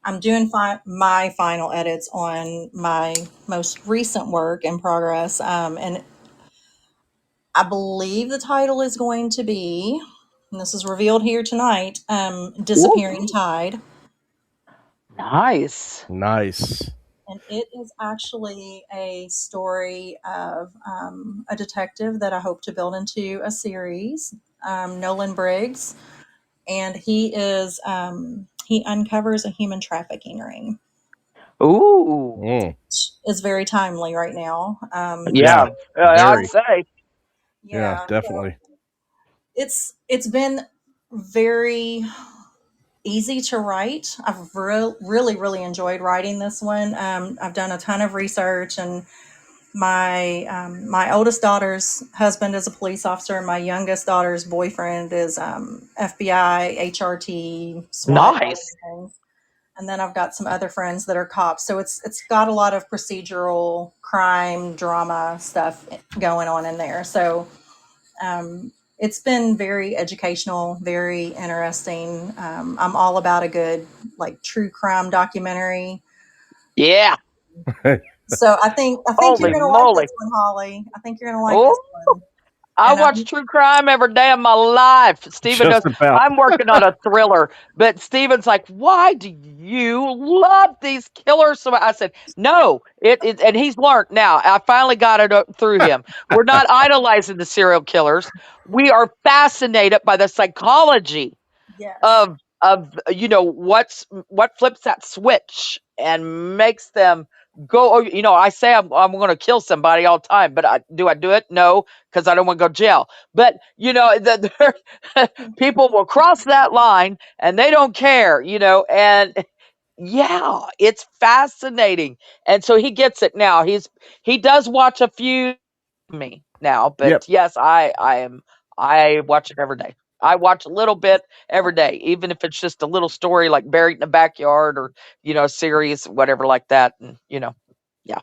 I'm doing my final edits on my most recent work in progress. And I believe the title is going to be, and this is revealed here tonight, ooh, Disappearing Tide. nice. Nice. And it is actually a story of a detective that I hope to build into a series, Nolan Briggs. And he uncovers a human trafficking ring, Ooh, Mm. which is very timely right now. yeah, Yeah, I'd very. say. Yeah, Yeah, so definitely. it's been very easy to write. I've really enjoyed writing this one. I've done a ton of research, and my oldest daughter's husband is a police officer. My youngest daughter's boyfriend is FBI, HRT, SWAT, all Nice. these things. And then I've got some other friends that are cops. So it's got a lot of procedural crime drama stuff going on in there. So it's been very educational, very interesting. I'm all about a good like true crime documentary. Yeah. So I think you're Holy gonna like this moly. one, Holly. I think you're gonna like Oh, this one. I And watch true crime every day of my life. Stephen Just knows about. I'm working on a thriller, but Stephen's like, "Why do you love these killers?" So I said, "No, and he's learned now. I finally got it through him. We're not idolizing the serial killers. We are fascinated by the psychology yes, of what flips that switch and makes them go. Oh, I say I'm going to kill somebody all the time, but I do it? No, because I don't want to go to jail. But people will cross that line and they don't care, and yeah, it's fascinating. And so he gets it now. He does watch a few me now, but Yep. yes, I watch it every day. I watch a little bit every day, even if it's just a little story like Buried in the Backyard or, a series, whatever like that. And, yeah,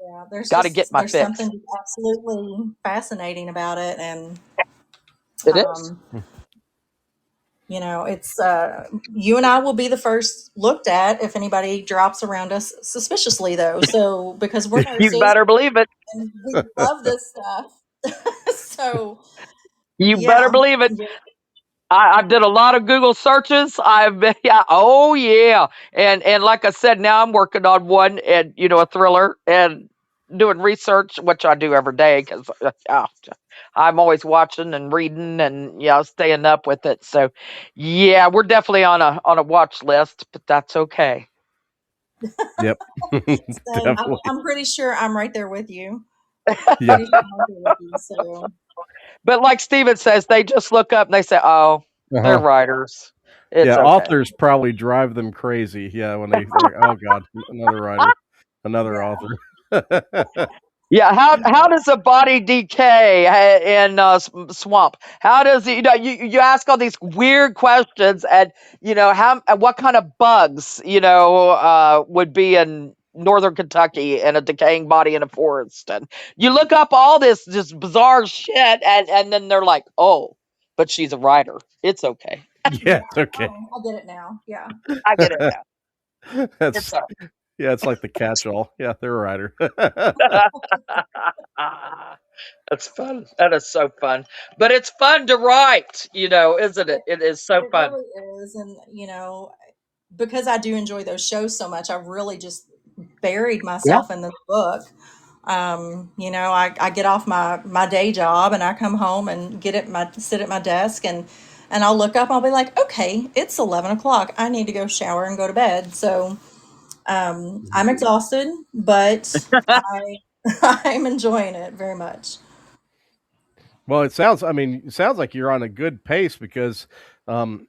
yeah. There's got to get just my there's fix. something absolutely fascinating about it, and It is. um, it's you and I will be the first looked at if anybody drops around us suspiciously, though. So because we're You nurses better believe it. and we love this stuff, so You better yeah, believe it. yeah, I did a lot of Google searches. I've been, yeah, oh yeah, and like I said, now I'm working on one and a thriller and doing research, which I do every day because I'm always watching and reading and staying up with it. So yeah, we're definitely on a watch list, but that's okay. Yep. same. Definitely. I'm pretty sure I'm right there with you. Yeah. Pretty sure I'm right there with you. So But like Steven says, they just look up and they say, "Oh, they're Uh-huh. writers. It's Yeah, okay." authors probably drive them crazy. Yeah, when they're like, "Oh God, another writer, another yeah. author." Yeah, how does a body decay in swamp? How does it, you ask all these weird questions, and how what kind of bugs would be in northern Kentucky in a decaying body in a forest, and you look up all this just bizarre shit, and then they're like, oh, but she's a writer. It's okay. Yeah, Yeah. it's okay. Oh, I get it now. Yeah. I get it now. It's That's yeah, it's like the catch-all. Yeah, they're a writer. That's fun. That is so fun. But it's fun to write, isn't it? It, It is so it fun. really is. And, because I do enjoy those shows so much, I've really just buried Yeah. myself in this book. I get off my day job and I come home and sit at my desk and I'll look up and I'll be like, okay, it's 11 o'clock. I need to go shower and go to bed. So I'm exhausted, but I I'm enjoying it very much. Well, it sounds like you're on a good pace because um,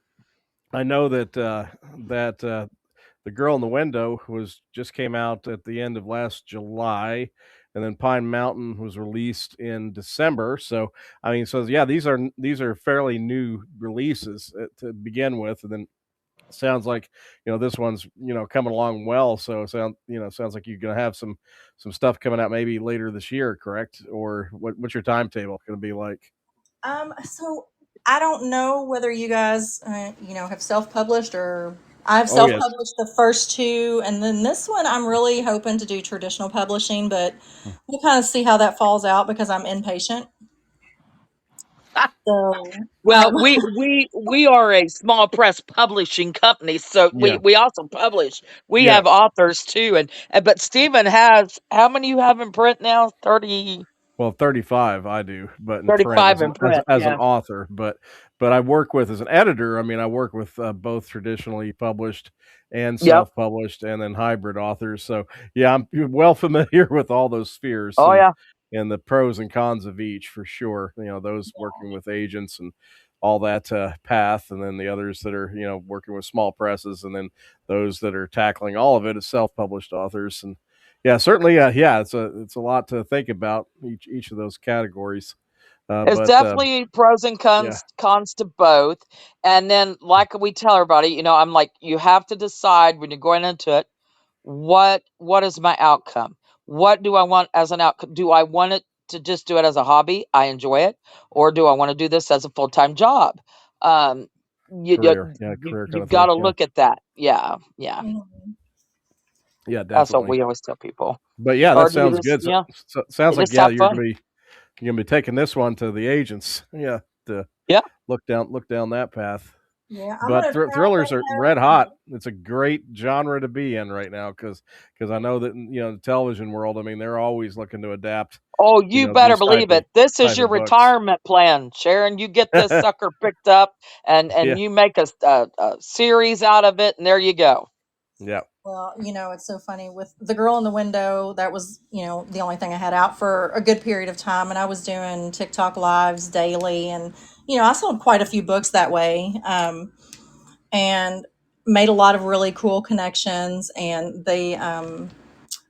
I know that the Girl in the Window was just came out at the end of last July, and then Pine Mountain was released in December. So so yeah, these are fairly new releases to begin with, and then sounds like this one's coming along well. So sounds like you're gonna have some stuff coming out maybe later this year, correct? Or what's your timetable gonna be like? So I don't know whether you guys, have self-published or I've Oh yes. self-published the first two, and then this one I'm really hoping to do traditional publishing, but we'll kind of see how that falls out because I'm impatient. So, Well, we are a small press publishing company, so we Yeah. we also publish. We Yeah. have authors too, and but Stephen has how many you have in print now? 30, Well, 35 I do, but in print 35 in print. as an Yeah. author, but I work with as an editor. I work with both traditionally published and Yep. self-published, and then hybrid authors. So yeah, I'm well familiar with all those spheres Oh yeah. and the pros and cons of each for sure. Those working with agents and all that path, and then the others that are working with small presses, and then those that are tackling all of it as self-published authors. And yeah, certainly. Yeah, it's a lot to think about each of those categories. There's But definitely pros and yeah, cons to both. And then, like we tell everybody, I'm like, you have to decide when you're going into it, what is my outcome? What do I want as an outcome? Do I want it to just do it as a hobby? I enjoy it, or do I want to do this as a full time job? Um, career, yeah, career kind you've of got thing. to Yeah, look at that. Yeah, yeah. mhm. yeah, That's what definitely. we always tell people. But yeah, Or that do you sounds just, good. Sounds you like just yeah, have fun. you're gonna be taking this one to the agents. Yeah, to Yeah. look down that path. Yeah, I'm But gonna try. thrillers are red hot. It's a great genre to be in right now because I know that the television world. They're always looking to adapt. Oh, you better These believe it. This is type your of books. retirement plan, Sharon. You get this sucker picked up, Yeah, and you make a series out of it, and there you go. yeah. Well, it's so funny with The Girl in the Window. That was, the only thing I had out for a good period of time. And I was doing TikTok lives daily. And, I sold quite a few books that way, and made a lot of really cool connections. And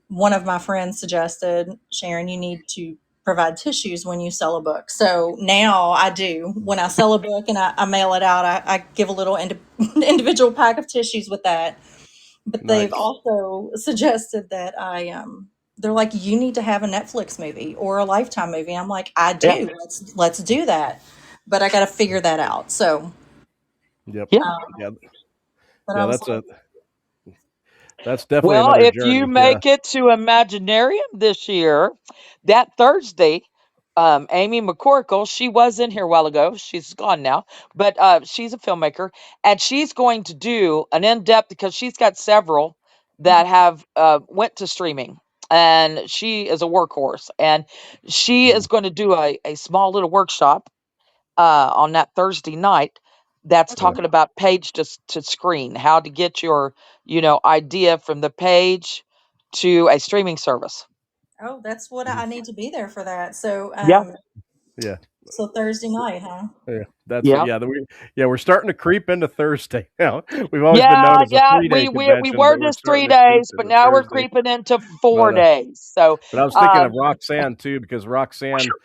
one of my friends suggested, Sharon, you need to provide tissues when you sell a book. So now I do. When I sell a book and I mail it out, I give a little individual pack of tissues with that. But they've Nice. also suggested that they're like, you need to have a Netflix movie or a Lifetime movie. I'm like, I Yeah, do. Let's do that. But I got to figure that out. So, Yep. yeah. um, Yeah. but I Yeah. was like, That's definitely Well, another if you journey. Yeah. make it to Imaginarium this year, that Thursday, Amy McCorkle, she was in here a while ago. She's gone now, but she's a filmmaker, and she's going to do an in-depth because she's got several that have went to streaming, and she is a workhorse, and she Mhm. is going to do a small little workshop on that Thursday night that's Yeah. talking about page to screen, how to get your, idea from the page to a streaming service. oh, that's what Mhm. I need to be there for that. So, Yeah. Yeah. So Thursday night, huh? Yeah, that's Yeah. yeah. We're starting to creep into Thursday now. We've always been known Yeah, as a yeah. 3-day We convention, were but we're just starting three to creep days, but into now we're Thursday. creeping into 4 But days. So, I was thinking of um, Roxanne too, because Roxanne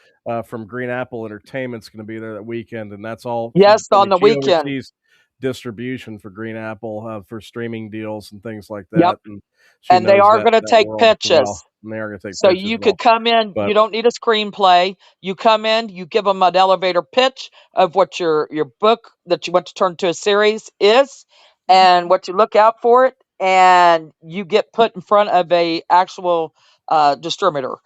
from Green Apple Entertainment's going to be there that weekend, and that's all she. yes, I on mean, the she weekend. oversees distribution for Green Apple for streaming deals and things like Yep. that, and she And they knows are going to that take world well. pitches. And they are going to take So pitches you well. could come in, But you don't need a screenplay. You come in, you give them an elevator pitch of what your book that you want to turn to a series is and what you look out for it, and you get put in front of a actual distributor.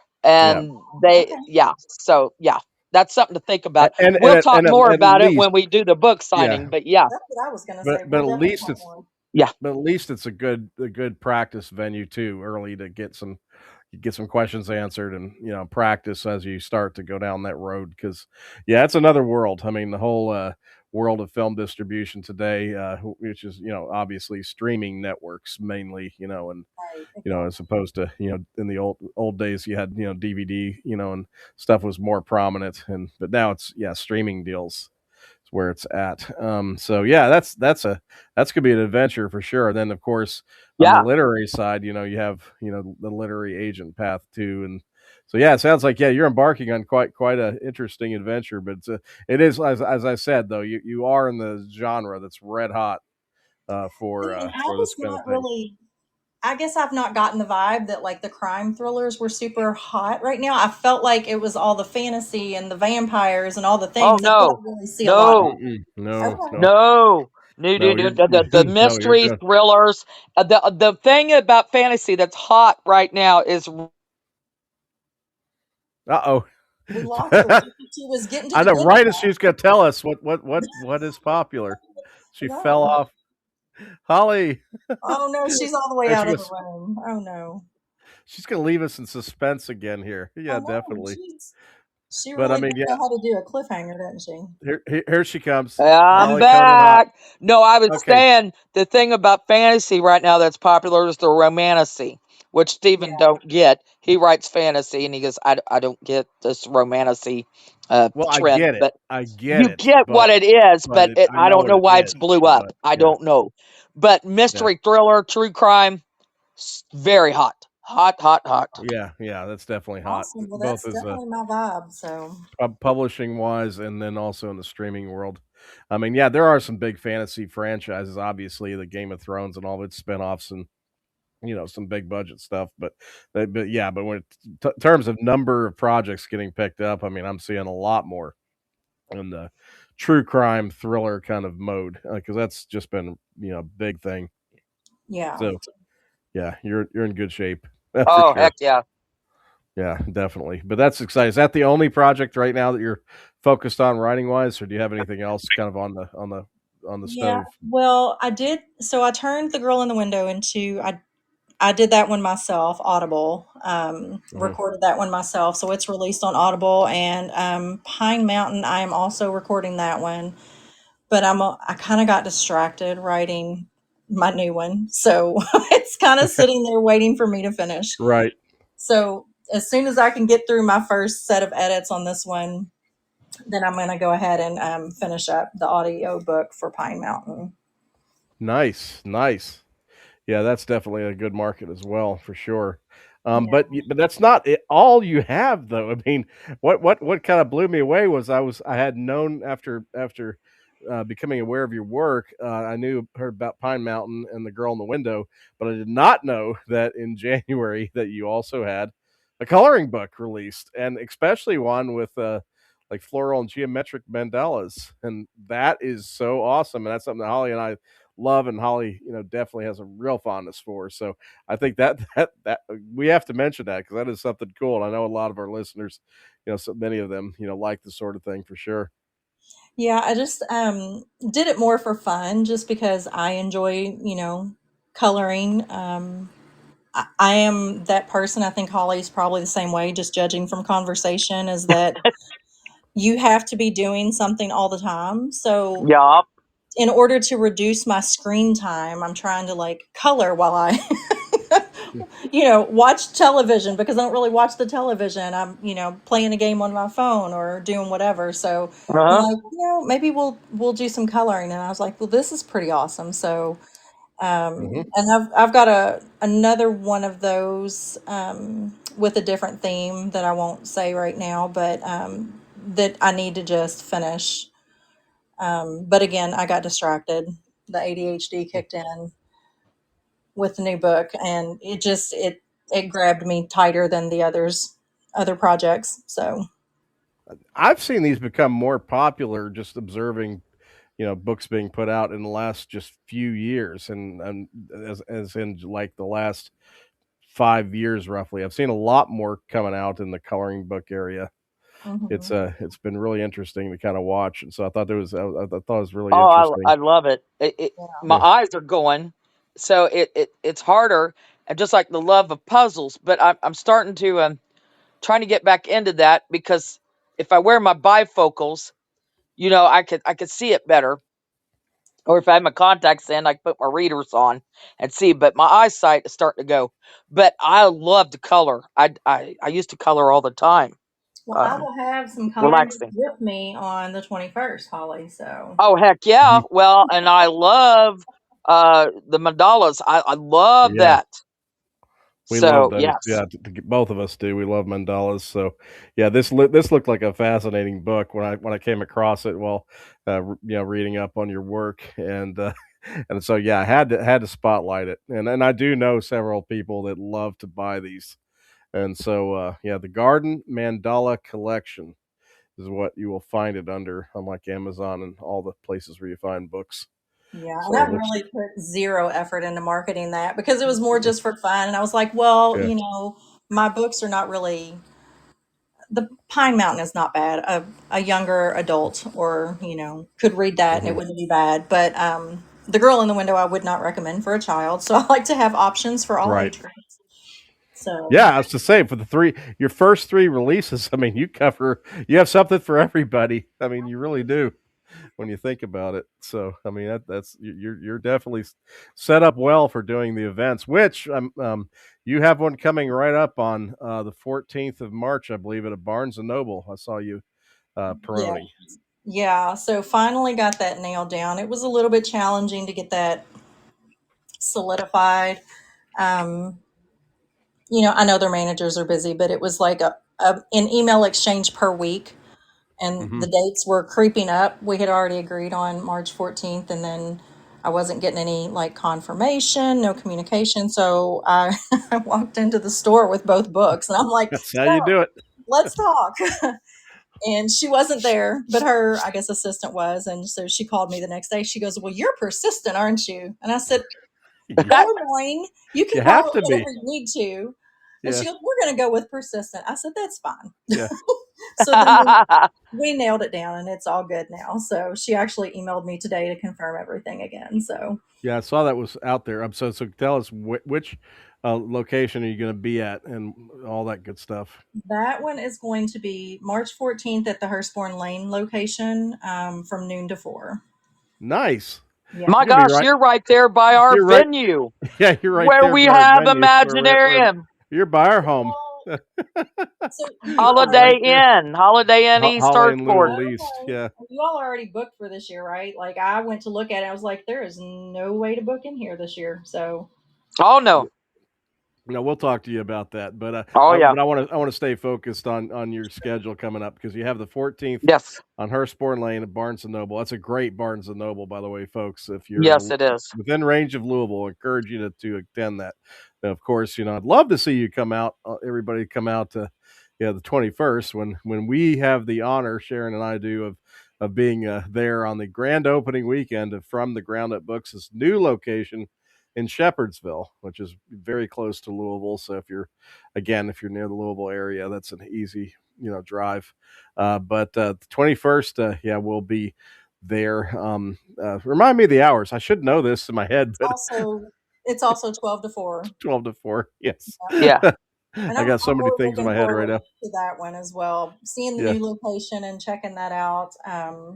yeah, And they Okay. so yeah, that's something to think about. and We'll and talk and more at about it least when we do the book yeah, signing, but yeah. That's what I was going to but say. but We'll at definitely least talk it's more. Yeah. but at least it's a good practice venue too, early to get some questions answered and practice as you start to go down that road because yeah, it's another world. I mean, the whole world of film distribution today, which is obviously streaming networks mainly, and Right. as Exactly. opposed to in the old days you had DVD, and stuff was more prominent, and but now it's streaming deals where it's at. So yeah, that's gonna be an adventure for sure. Then of course on the Yeah. literary side, you have the literary agent path too, and so yeah, it sounds like you're embarking on quite a interesting adventure. But it is as I said though, you are in the genre that's red hot And I for was this kind of not thing. really, I guess I've not gotten the vibe that like the crime thrillers were super hot right now. I felt like it was all the fantasy and the vampires and all the Oh things that I no. don't really see a lot of. No. Mm-mm, no, Okay. no, No, no, no, no, no. you're The no, you're mystery good. thrillers. The thing about fantasy that's hot right now is Uh oh. We lost her. She was getting to I the know, good right as stuff. she's gonna tell us what is popular. She fell No. off. Holly. Oh no, she's all the way There she out of the goes. room. Oh no. She's gonna leave us in suspense again here. I Yeah, know. definitely. She But I really mean, does yeah, know how to do a cliffhanger, doesn't she? here she comes. I'm Holly coming in hot. back. No, I was Okay. saying the thing about fantasy right now that's popular is the romantasy, which Stephen Yeah. don't get. He writes fantasy and he goes, I don't get this romantasy Well, I trend, get it. but I get you it, get what it is, but I I know don't what know it why it's is. blew up. But I yeah, don't know. But yeah, mystery thriller, true crime, very hot. Hot, hot, hot. yeah. That's definitely hot. Awesome. Well, Both that's as definitely my vibe. So, publishing wise, and then also in the streaming world. I mean, yeah, there are some big fantasy franchises. Obviously, the Game of Thrones and all of its spinoffs, and some big budget stuff. But when terms of number of projects getting picked up, I mean, I'm seeing a lot more in the true crime thriller kind of mode because that's just been a big thing. yeah. So yeah, you're in good shape for Oh, sure. heck yeah. Yeah, definitely. But that's exciting. Is that the only project right now that you're focused on writing wise, or do you have anything else kind of on the Yeah. stove? Well, I did. So I turned The Girl in the Window into, I did that one myself, Audible, Hmm. recorded that one myself. So it's released on Audible, and Pine Mountain, I am also recording that one. But I kind of got distracted writing my new one. So it's kind of sitting there waiting for me to finish. Right. So as soon as I can get through my first set of edits on this one, then I'm going to go ahead and finish up the audio book for Pine Mountain. Nice. Nice. Yeah, that's definitely a good market as well for sure. Yeah. But that's not all you have though. I mean, what kind of blew me away was I had known after becoming aware of your work, I heard about Pine Mountain and the Girl in the Window, but I did not know that in January that you also had a coloring book released, and especially one with like floral and geometric mandalas, and that is so awesome. And that's something that Holly and I love, and Holly, definitely has a real fondness for. So I think that we have to mention that because that is something cool. And I know a lot of our listeners, so many of them, like this sort of thing for sure. Yeah, I just did it more for fun just because I enjoy, coloring. I am that person. I think Holly's probably the same way, just judging from conversation, is that you have to be doing something all the time. So Yup. in order to reduce my screen time, I'm trying to like color while I watch television because I don't really watch the television. I'm, playing a game on my phone or doing whatever. So I'm Uh-huh. like, maybe we'll do some coloring. And I was like, well, this is pretty awesome. So Hmm. and I've got another one of those with a different theme that I won't say right now, but that I need to just finish. But again, I got distracted. The ADHD kicked in with the new book, and it grabbed me tighter than the other projects. So I've seen these become more popular just observing, books being put out in the last just few years, and as in like the last 5 years roughly. I've seen a lot more coming out in the coloring book area. mhm. It's been really interesting to kind of watch, and so I thought it was really Oh, I interesting. love it. My Yeah. eyes are going, so it's harder, and just like the love of puzzles. But I'm starting to trying to get back into that because if I wear my bifocals, I could see it better. Or if I have my contacts in, I can put my readers on and see. But my eyesight is starting to go. But I love to color. I used to color all the time. Well, I Um, will have some coloring Relaxing. with me on the 21st, Holly. So Oh heck yeah! Mhm. Well, and I love the mandalas. I love Yeah. that. We love So those. yes, Yeah, both of us do. We love mandalas. So, yeah, this looked like a fascinating book when I came across it while, reading up on your work, and and so yeah, I had to spotlight it, and I do know several people that love to buy these, and so yeah, the Garden Mandala Collection is what you will find it under, unlike Amazon and all the places where you find books. yeah, and So I it looks really put zero effort into marketing that because it was more just for fun. And I was like, well, yeah. my books are not really the Pine Mountain is not bad. A younger adult or, could read that and it Hmm. wouldn't be bad. But The Girl in the Window I would not recommend for a child. So I like to have options for all Right. age groups. So Yeah, I was to say for your first three releases, I mean, you have something for everybody. I mean, you really do when you think about it. So, I mean, that's you're definitely set up well for doing the events. Which you have one coming right up on the 14th of March, I believe, at a Barnes and Noble. I saw you yeah. promoting. Yeah. So finally got that nailed down. It was a little bit challenging to get that solidified. Um, I know their managers are busy, but it was like an email exchange per week, and Hmm. the dates were creeping up. We had already agreed on March 14th, and then I wasn't getting any like confirmation, no communication. So I, I walked into the store with both books, and I'm like, That's how so you do it. let's talk. And she wasn't there, but her, I guess, assistant was. And so she called me the next day. She goes, well, you're persistent, aren't you? And I said, you, so annoying. You can you call have it to be. whatever you need to. And Yeah. she goes, we're going to go with persistent. I said, that's fine. Yeah. So then we nailed it down and it's all good now. So she actually emailed me today to confirm everything again. So Yeah, I saw that was out there. So tell us which location are you going to be at and all that good stuff. that one is going to be March 14th at the Hurstbourne Lane location from noon to 4. Nice. Yeah. my You're gonna be gosh, right. you're right there by our You're right. venue Yeah, you're right where there we by our have venue where Imaginarium. you're by our home. Well, so you You're all Holiday right there. Inn, Holiday Inn East Holly and Lou Hartford. released. okay. Yeah. You all are already booked for this year, right? Like I went to look at it, I was like, there is no way to book in here this year. So Oh no. No, we'll talk to you about that. Oh yeah. I want to stay focused on your schedule coming up because you have the 14th Yes. on Hurstbourne Lane at Barnes and Noble. That's a great Barnes and Noble, by the way, folks. If you're Yes, it is. within range of Louisville, I encourage you to attend that. And of course, I'd love to see you come out. Everybody come out to the 21st when we have the honor, Sharon and I do, of being there on the grand opening weekend of From the Ground Up Books' new location in Shepherdsville, which is very close to Louisville. So if you're near the Louisville area, that's an easy, drive. But the 21st, yeah, we'll be there. Remind me of the hours. I should know this in my head, it's but also 12 to 4. 12 to 4. Yes. Yeah. And I I'm got so many really things in looking my head right forward now. to that one as well. Seeing the Yeah. new location and checking that out.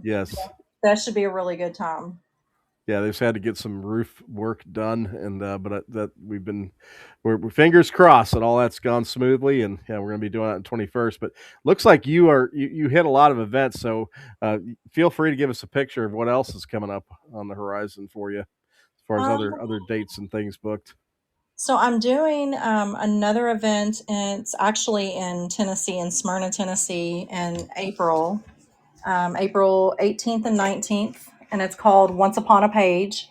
Yes. That should be a really good time. Yeah, they've had to get some roof work done, and that we're fingers crossed that all that's gone smoothly, and yeah, we're going to be doing that on 21st. But looks like you hit a lot of events, so feel free to give us a picture of what else is coming up on the horizon for you, as far as Um, other dates and things booked. so I'm doing another event, and it's actually in Tennessee, in Smyrna, Tennessee, in April, April 18th and 19th, and it's called Once Upon a Page.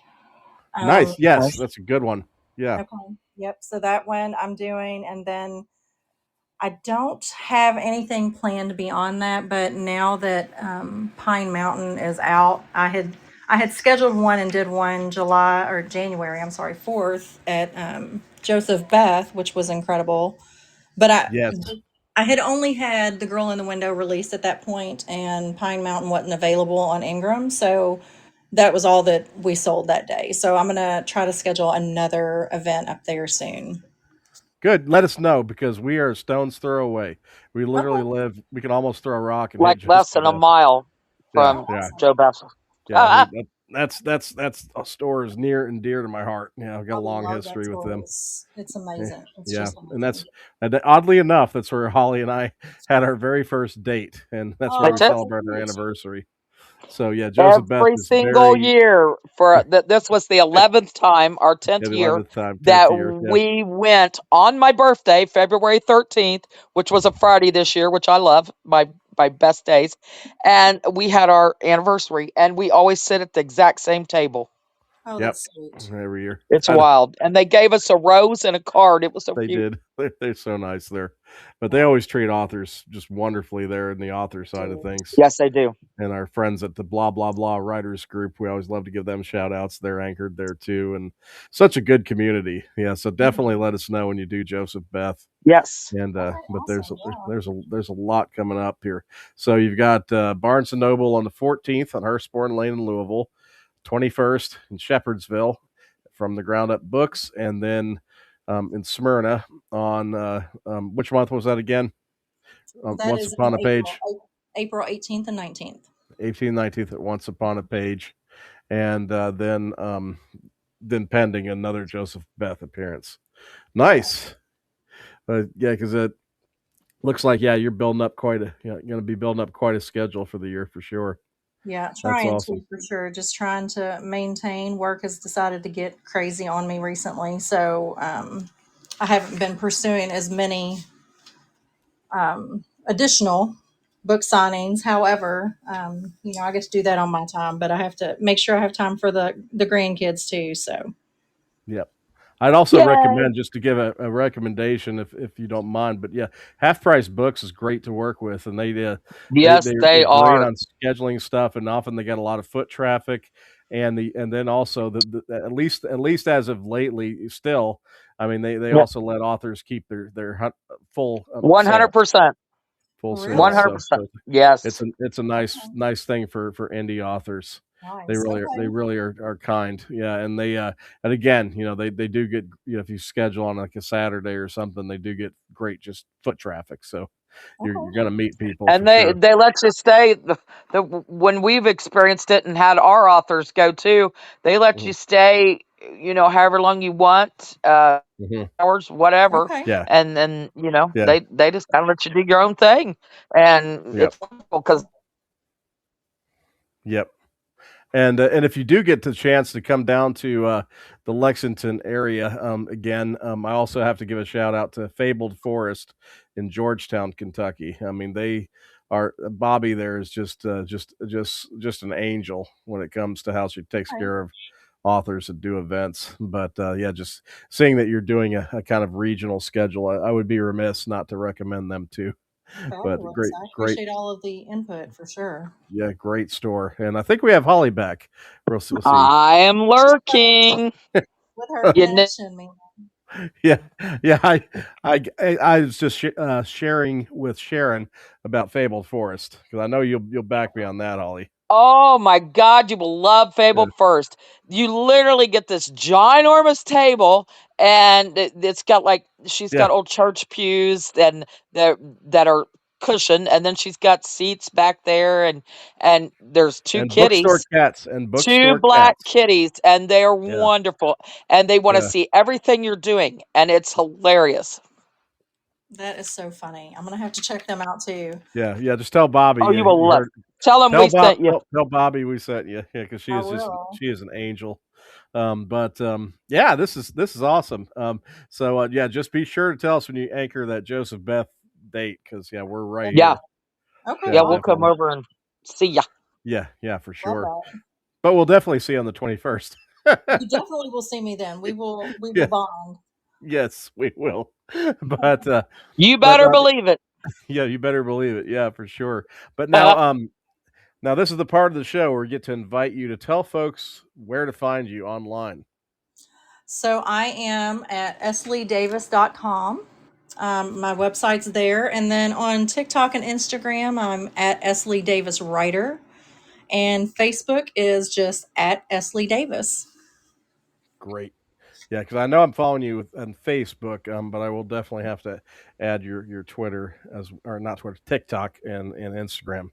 Um, Nice, yes, Nice. that's a good one. Yeah, okay, yep. So that one I'm doing, and then I don't have anything planned beyond that, but now that Pine Mountain is out, I had scheduled one and did one July or January, I'm sorry, 4th at Joseph Beth, which was incredible. But yes, I had only had The Girl in the Window released at that point, and Pine Mountain wasn't available on Ingram, so that was all that we sold that day. So I'm gonna try to schedule another event up there soon. good. Let us know because we are a stone's throw away. We literally Okay. live. We can almost throw a rock and hit Like Joseph less than a Beth. mile Yeah, Oh, from yeah. awesome. Joe Bethel. Yeah, Ah, that's a store is near and dear to my heart. Yeah, I've got I a long love that history with store. them. It's Eh, amazing. It's yeah, just and amazing. oddly enough, that's where Holly and I had our very first date, and that's where Oh, we that's it. that's celebrate our cute. anniversary. So yeah, Joseph Beth Every is single very year for that. This was the 11th time, our yeah, 10th the year 11th time, 10th that year. Yep, we went on my birthday, February 13th, which was a Friday this year, which I love, my best days. And we had our anniversary, and we always sit at the exact same table. Oh, yep. that's sweet. Every year, It's I know. wild. And they gave us a rose and a card. It was so They cute. did. They're so nice there, but they Wow. always treat authors just wonderfully there in the author side of Dude. things. Yes, they do. And our friends at the blah blah blah writers group, we always love to give them shout outs. They're anchored there too, and such a good community. Yeah, so definitely Mhm. let us know when you do Joseph Beth. Yes. And Okay, but awesome. Yeah. there's a lot coming up here. So you've got Barnes and Noble on the 14th on Hurstbourne Lane in Louisville, 21st in Shepherdsville from the Ground Up Books, and then in Smyrna on which month was that again? That Once is in Upon a April, Page, April 18th and 19th. 18th, 19th at Once Upon a Page, and then pending another Joseph Beth appearance. Yeah. Nice. Yeah, because it looks like yeah you're building up quite a going to be building up quite a schedule for the year for sure. Yeah, That's trying to awesome. for sure. Just trying to maintain. Work has decided to get crazy on me recently, so I haven't been pursuing as many additional book signings. However, I get to do that on my time, but I have to make sure I have time for the grandkids too. So, Yep. I'd also Yay. recommend just to give a recommendation if you don't mind, but yeah, Half Price Books is great to work with, and Yes, they're they great are. on scheduling stuff, and often they got a lot of foot traffic, and then also at least as of lately, still, I mean they Yeah. also let authors keep their full sales. 100%. Full sales. really, So 100%. Yes. it's a okay, nice thing for indie authors. nice. They Okay, really are kind. Yeah, and and again, they do get if you schedule on like a Saturday or something, they do get great just foot traffic. So you're okay, gonna meet people And for they sure. they let you stay when we've experienced it and had our authors go too, they let Hmm. you stay, however long you want, Hmm. hours, whatever, okay. Yeah, and then, yeah, they just kinda let you do your own thing, and yep, it's wonderful because yep. And if you do get the chance to come down to the Lexington area again, I also have to give a shout out to Fabled Forest in Georgetown, Kentucky. I mean, they are Bobby there is just an angel when it comes to how she takes care of authors and do events. But yeah, just seeing that you're doing a kind of regional schedule, I would be remiss not to recommend them too. But Fabulous. I great appreciate all of the input for sure. yeah, great store. And I think we have Holly back. We'll see. I am Well, lurking. with her You know. connection, man. Yeah, yeah. I was just sharing with Sharon about Fabled Forest because I know you'll back me on that, Holly. Oh my god, you will love Yeah, Fable First. You literally get this ginormous table, and it's got like she's yeah, got old church pews and that are cushion, and then she's got seats back there, and there's two And bookstore kitties, cats and two bookstore black cats. kitties, and they're Yeah, wonderful, and they want to yeah, see everything you're doing, and it's hilarious. That is so funny. I'm gonna have to check them out too. yeah, yeah. Just tell Bobby Oh, you will you love. heard. Tell them Tell we Bob. sent you. Tell Bobby we sent you. Yeah, because I will. she is an angel. Yeah, this is awesome. Yeah, just be sure to tell us when you anchor that Joseph Beth date, because yeah, we're right Yeah, here. Okay, yeah, Yeah, we'll come awesome. definitely. over and see ya. Yeah, yeah, for Love sure. that. But we'll definitely see you on the 21st. You definitely will see me then. We will Yeah, bond. yes, we will. But You but better believe it. yeah, you better believe it. Yeah, for sure. But now this is the part of the show where we get to invite you to tell folks where to find you online. So I am at esleydavis.com. My website's there. And then on TikTok and Instagram, I'm at Esley Davis Writer. And Facebook is just at Esley Davis. Great. Yeah, because I know I'm following you on Facebook, but I will definitely have to add your Twitter or not Twitter, TikTok and Instagram,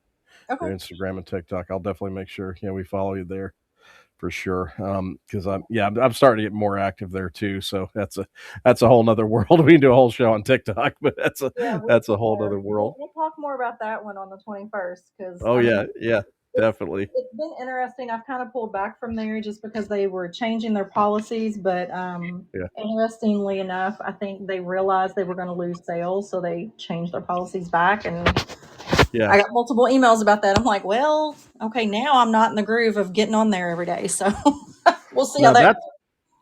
Okay. your Instagram and TikTok. I'll definitely make sure we follow you there for sure. Because I'm starting to get more active there too. So that's a whole nother world. We can do a whole show on TikTok, but Yeah, that's a whole nother world. we'll talk more about that one on the 21st because Oh I yeah, mean, yeah, definitely. it's been interesting. I've kind of pulled back from there just because they were changing their policies, but Yeah, interestingly enough, I think they realized they were going to lose sales, so they changed their policies back. And yeah. I got multiple emails about that. I'm like, well, okay, now I'm not in the groove of getting on there every day, so we'll see how Now that that's goes.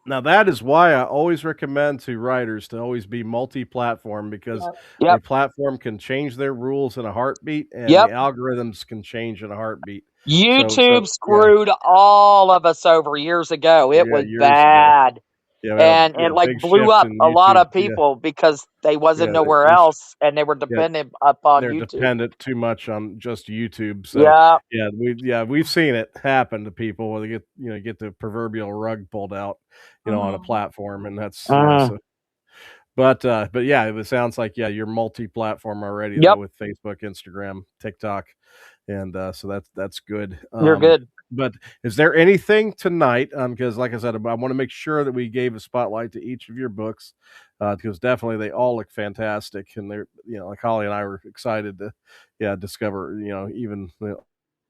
Now that is why I always recommend to writers to always be multi-platform, because Yep. a Yep, platform can change their rules in a heartbeat and the yep. algorithms can change in a heartbeat. So YouTube yeah, screwed all of us over years ago. It yeah, was years ago. bad. Yeah, we had a And it like big blew shift up in a lot YouTube. of people because they wasn't Yeah, nowhere they else and they were yeah, dependent upon they're YouTube. dependent too much on just YouTube. So Yeah. we've seen it happen to people where they get the proverbial rug pulled out, on a Mhm. platform, and that's Mm, so. But yeah, it sounds like you're multi-platform already though yep. with Facebook, Instagram, TikTok, and so that's good. You're good. But is there anything tonight? Because like I said, I want to make sure that we gave a spotlight to each of your books, because definitely they all look fantastic, and they're like Holly and I were excited to discover even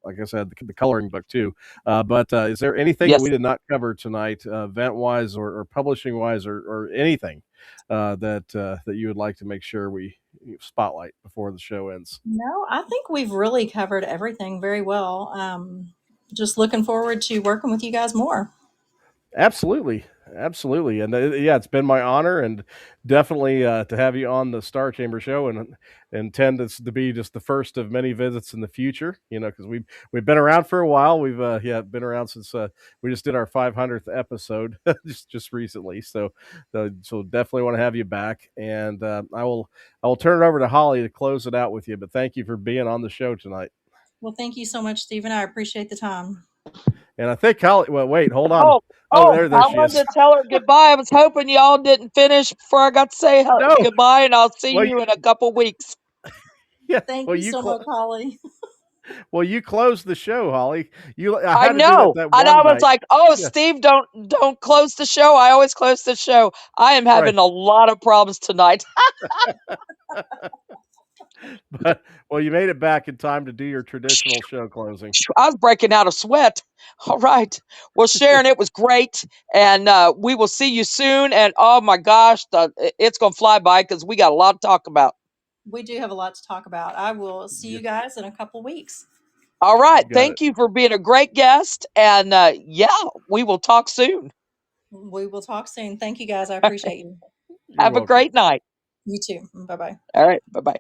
like I said, the coloring book too. But is there anything that we Yes. did not cover tonight, event wise or publishing wise or anything that you would like to make sure we spotlight before the show ends? No, I think we've really covered everything very well. Just looking forward to working with you guys more. Absolutely, absolutely, and yeah, it's been my honor, and definitely to have you on the Star Chamber show, and intend this to be just the first of many visits in the future. Because we've been around for a while. We've been around since we just did our 500th episode just recently. So definitely want to have you back, and I will turn it over to Holly to close it out with you. But thank you for being on the show tonight. Well, thank you so much, Stephen. I appreciate the time. And I think Holly. Well, wait, hold on. Oh, Oh, oh, there I she is. wanted to tell her goodbye. I was hoping y'all didn't finish before I got to say No, goodbye, and I'll see well, you in a couple weeks. yeah. Thank Well, you so much, Holly. you closed the show, Holly. I I had to do know. that And one I was night. like, "Oh, Yeah, Steve, don't close the show. I always close the show. I am right. having a lot of problems tonight." But well, you made it back in time to do your traditional show closing. I was breaking out of sweat. All right. Well, Sharon, it was great, and we will see you soon. And oh my gosh, it's gonna fly by because we got a lot to talk about. We do have a lot to talk about. I will see Yeah, you guys in a couple weeks. All right. you got it. Thank you for being a great guest, and yeah, we will talk soon. We will talk soon. Thank you guys. I appreciate you. You're Have a welcome. great night. You too. Bye bye. All right. Bye bye.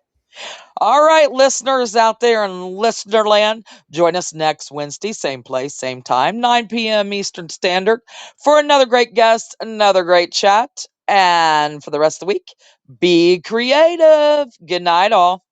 All right, listeners out there in Listenerland, join us next Wednesday, same place, same time, 9 p.m. Eastern Standard, for another great guest, another great chat. And for the rest of the week, be creative. Good night, all.